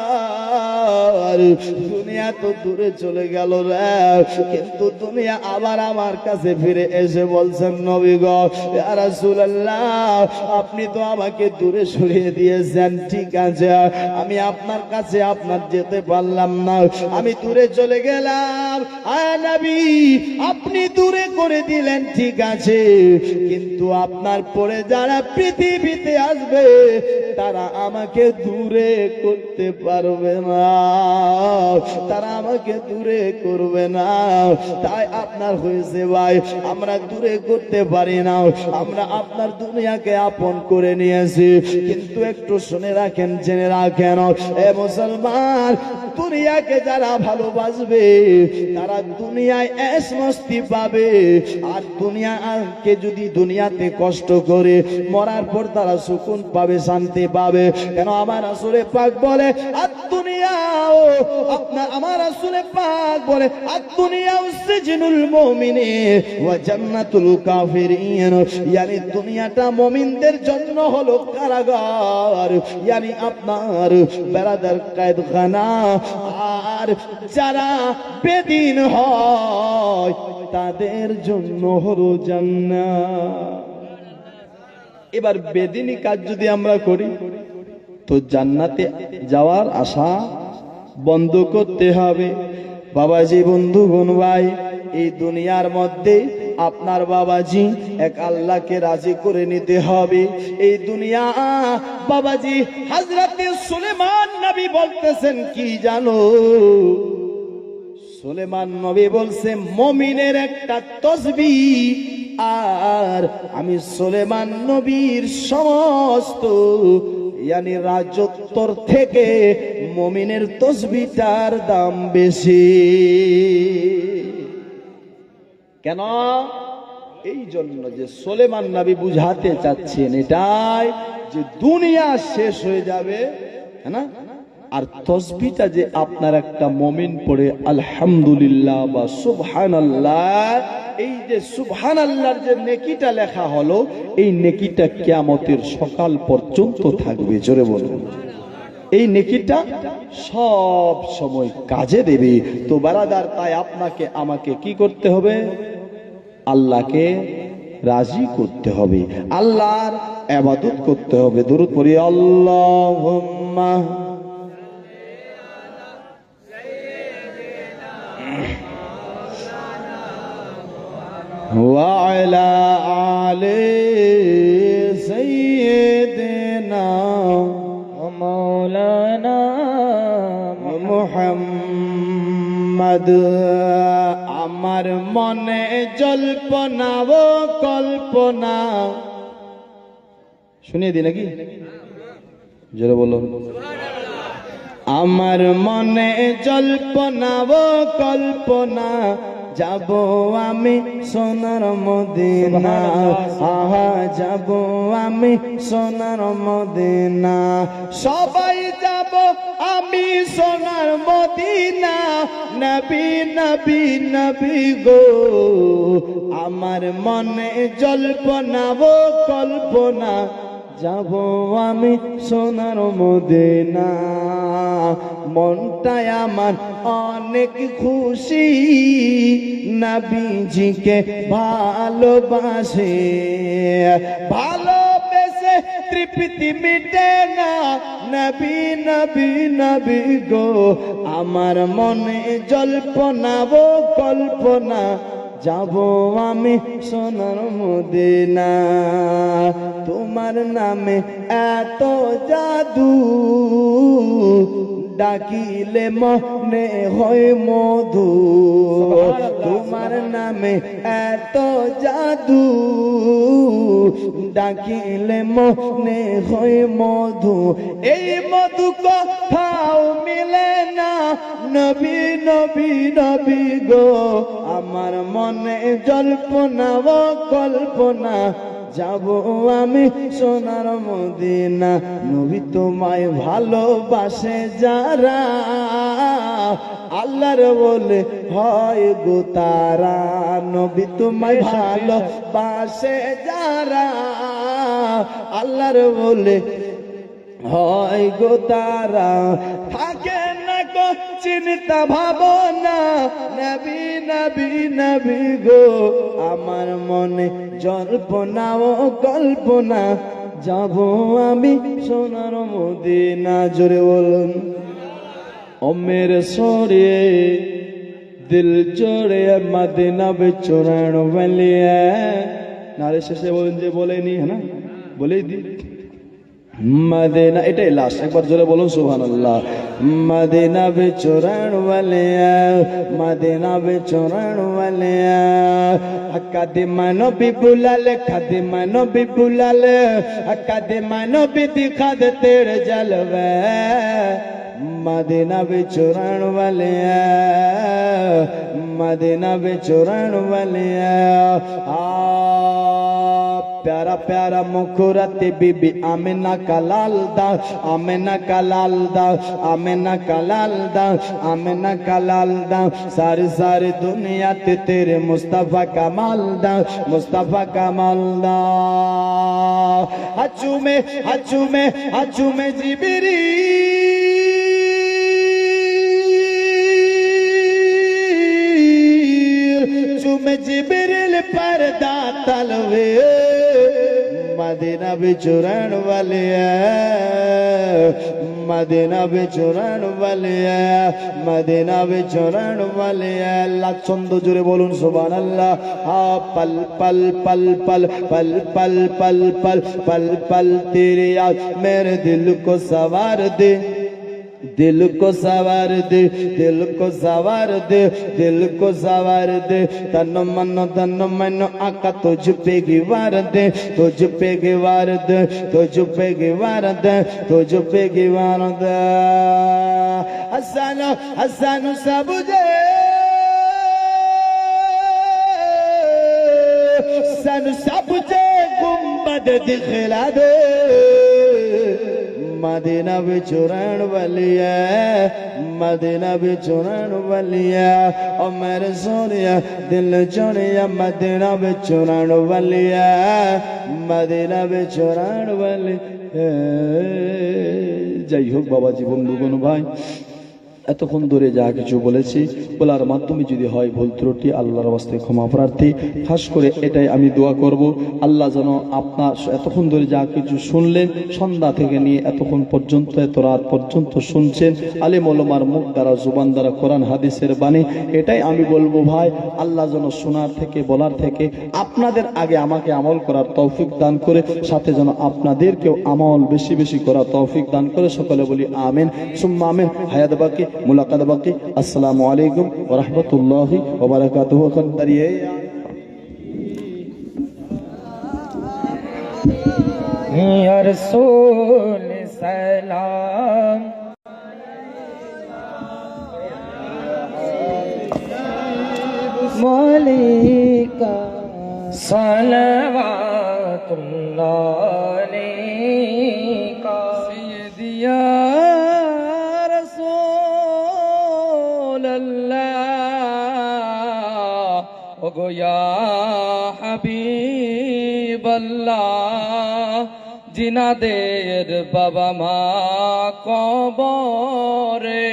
দুনিয়া তো দূরে চলে গেল রে কিন্তু দুনিয়া আবার আমার কাছে ফিরে এসে বলছেন নবী গো ইয়া রাসূলুল্লাহ আপনি তো আমাকে দূরে সরিয়ে দিয়েছেন ঠিক আছে আমি আপনার কাছে আপনার যেতে পারলাম না আমি দূরে চলে গেলাম আয় নবী আপনি দূরে করে দিলেন ঠিক আছে কিন্তু আপনার পরে যারা পৃথিবীতে আসবে তারা আমাকে দূরে করতে পারবে না তারা আমাকে দূরে করবে না তাই আপনার হয়েছে ভাই আমরা দূরে করতে পারি না আমরা আপনার দুনিয়াকে আপন করে নিয়েছি কিন্তু একটু শুনে রাখেন জেনে রাখেন এ মুসলমান দুনিয়াকে যারা ভালোবাসবে তারা দুনিয়ায় ऐश मस्ती পাবে আর দুনিয়াকে যদি দুনিয়াতে কষ্ট করে মরার পর তারা সুকুন পাবে শান্তি পাবে কেন আমার রাসূল পাক বলে আর দুনিয়া আপনার আমার রাসূল পাক বলে আর দুনিয়া সিজনুল মুমিনি ওয়া জান্নাতুল কাফিরিন yani দুনিয়াটা মুমিনদের জন্য হলো কারাগার yani আপনার বেরাদার কয়েদখানা আর যারা বেদিন হয় তাদের জন্য হলো জান্নাত এবার বেদিনী কাজ যদি আমরা করি তো জান্নাতে যাওয়ার আশা বন্ধ করতে হবে বাবাজি বন্ধুগণ ভাই এই দুনিয়ার মধ্যে আপনার বাবাজি এক আল্লাহকে রাজি করে নিতে হবে এই দুনিয়া বাবাজি হযরতে সুলেমান নবী বলতেছেন কি জানো সুলেমান নবী বলছে মুমিনের একটা তাসবিহ আর আমি সুলেমান নবীর সমস্ত yani রাজত্বর থেকে মুমিনের তাসবিহটার দাম বেশি কেন এই জন্য যে সুলেমান নবী বুঝাতে চাচ্ছেন এটাই যে দুনিয়া শেষ হয়ে যাবে है ना আর তাসবিহটা যে আপনার একটা মুমিন পড়ে আলহামদুলিল্লাহ বা সুবহানাল্লাহ এই যে সুবহানাল্লাহর যে নেকিটা লেখা হলো এই নেকিটা কিয়ামতের সকাল পর্যন্ত থাকবে জোরে বলুন এই নেকিটা সব সময় কাজে দেবে তো বারাদার তাই আপনাকে আমাকে কি করতে হবে আল্লাহকে রাজি করতে হবে আল্লাহর ইবাদত করতে হবে। দুরূদ পড়ি আল্লাহুম্মা ওয়া আলা আলি সাইয়্যিদিনা مولانا মুহাম্মদ। আমার মনে জল্পনা ও কল্পনা, শুনিয়ে দিই নাকি? জোরে বলুন। আমার মনে জল্পনা ও কল্পনা, যাব আমি সোনার মদিনা, আহা যাব আমি সোনার মদিনা। সবাই যাব আমি সোনার মদিনা, নবী নবী নবী গো। আমার মনে জল্পনা ও কল্পনা, যাব আমি সোনার মদিনা। মনটাই আমার অনেক খুশি, নবীজিকে ভালোবাসে। ভালোবেসে তৃপ্তি মিটে না, নবী নবী নবী গো। আমার মনে জল্পনা ও কল্পনা, যাব আমি সোনার মদিনা। তোমার নামে এত জাদু, ডাকিলে মনে হয় মধু। তোমার নামে এত জাদু, ডাকিলে মনে হয় মধু। এই মধু কোথাও মিলে না, নবী নবী নবী গো। আমার মনে জল্পনা ও কল্পনা, যাব আমি সোনার মদিনা। নবী তোমায় ভালোবাসে যারা, আল্লাহর বলে হয় গো তারা। নবী তোমায় ভালোবাসে যারা, আল্লাহর বলে হয় গো তারা। থাকে না গো চিন্তা ভাবনা, নবী নবী নবী গো। আমার মনে জল্পনা ও কল্পনা, যাব আমি সোনার মদিনা। জোরে বলুন। ও মেরে সোরে দিল জোড়ে মদিনা বেচুরান বলিয়ে। নারে শেষে বলেন যে বলেনি, হ্যাঁ না, বলেই দি মদিনা। এটাই লাস্ট, একবার জোরে বলুন সুবহানাল্লাহ। মদিনা বেচুরান বলিয়া, মদিনা বেচুরান বলিয়া। কাদিমা নবী বুলালে, কাদিমা নবী বুলালে, কাদিমা নবী দিখা দে তেরে জলবে। मदीना बेचुरान वाले, मदीना बेचुरान वाले। प्यारा प्यारा मुखरती बीबी आमिना का लाल दा, आमिना का लाल दा, आमिना का लाल दा, आमिना का लाल दा। सारी सारी दुनिया ते तेरे मुस्तफा का माल दा, मुस्तफा का माल दा। हजू में जिबिरी, में जिब्रील पर्दा तलवे। मदीना बेचुरान वाले, मदीना बेचुरान वाले, मदीना बेचुरान वाले। अल्लाह छंद जुड़े बोलून सुभानाल्लाह। हाँ पल पल पल पल पल पल पल पल पल पल तेरी याद मेरे दिल को सवार दे, दिल को सवार दे, दिल को सवार दे, दिल को सवार दे। तन मन आका तुझ पे गिवार दे, तुझ पे गिवार दे, तुझ पे गिवार दे, तुझ पे गिवार दे। हसन हसन सबुजे, सन सबुजे गुंबद दिखला दे। मदीना बेचुरान वाली है, मदीना बेचुरान वाली है। और मेरे सोनिया दिल चोनिया मदीना बेचुरान वाली है, मदीना बेचुरान वाली है। যাই হোক বাবাজি, বন্ধুগণ, ভাই এতক্ষণ ধরে যা কিছু বলেছি বলার মাধ্যমে যদি হয় ভুল ত্রুটি আল্লাহর ওয়াস্তে ক্ষমা প্রার্থী। খাস করে এটাই আমি দোয়া করব, আল্লাহ যেন আপনার এতক্ষণ ধরে যা কিছু শুনলেন, সন্ধ্যা থেকে নিয়ে এতক্ষণ পর্যন্ত, এত রাত পর্যন্ত শুনছেন, আলেম ওলামার মুখ দ্বারা, জুবান দ্বারা, কোরআন হাদিসের বাণী, এটাই আমি বলবো ভাই, আল্লাহ যেন শোনার থেকে, বলার থেকে আপনাদের আগে আমাকে আমল করার তৌফিক দান করে, সাথে যেন আপনাদেরকেও আমল বেশি বেশি করার তৌফিক দান করে। সকলে বলি আমিন সুম্মা আমিন। হায়াত বাকি, মুলাকাত বাকি। আসসালামু আলাইকুম ওয়া রাহমাতুল্লাহি ওয়া বারাকাতুহু। এখন দাঁড়িয়ে या रसूल सलाम मौलिका सलवातुल्लाह अलैका सय्यदिया रसूल अल्लाह ओ गोया हबीब अल्लाह जिनादेर बाबा मा कबरे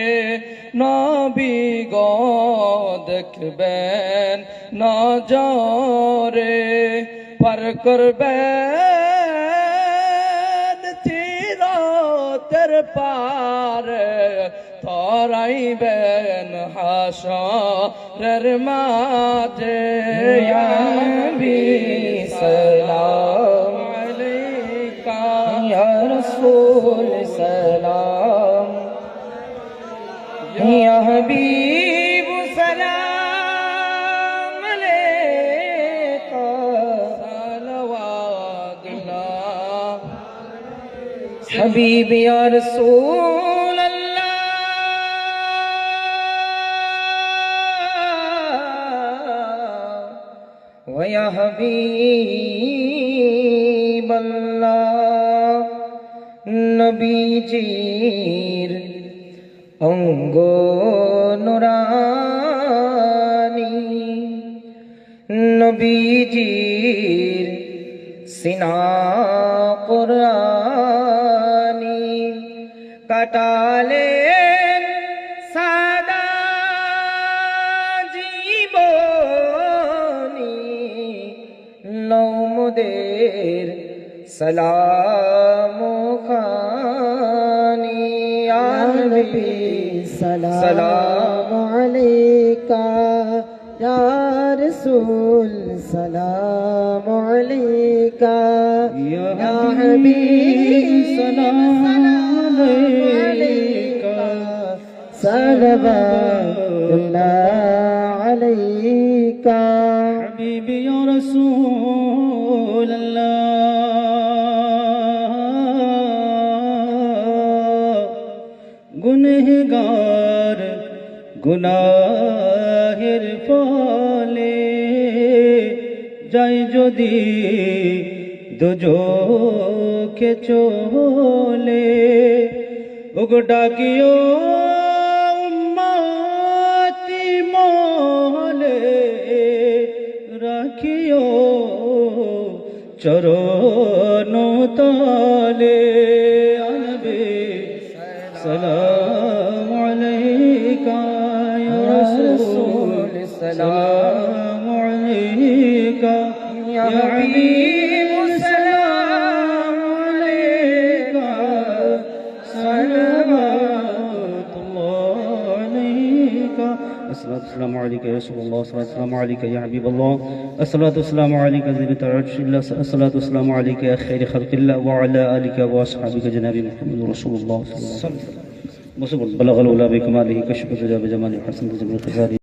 नबी गो देखबेन नजरे पार करबेन चिरातेर पार तराइबेन हाशरेर माঝে या नबी सलाम अलैका या रसूल सलाम या हबीब सलाम अलैका सलवातुल्लाह हबीब या रसूल अल्लाह व या हबीब अल्लाह नबीजीर अंग नुरानी नबीजीर सिना कुरानी काटालेन सादा जीवनी नौमुदेर सलाम खानी या नबी सलाम अलैका या रसूल सलाम अलैका या हबीब सलाम अलैका सलवातुल्लाह अलैका हबीबी या रसूल अल्लाह गुनहगार गुनाहेर फले যাই যদি দুজখে চলে ওগো ডাকিও উম্মতি মহলে রাখিও চরণ তলে আনবে সালাম আলাইকা ইয়া রাসূল সালাম আলাইকা ইয়া হাবিব সালাম আলাইকা সালাওয়াতুল্লাহ আলাইকা الصلاة والسلام عليك يا رسول الله الصلاة والسلام عليك يا حبيب الله الصلاة والسلام عليك زينة عرش الله الصلاة والسلام عليك يا خير خلق الله وعلى آلك وأصحابك جناب محمد رسول الله صلى الله عليه وسلم بلغ الأولى بكماله كشف الرجال بجماله حسن تجمل الخزاري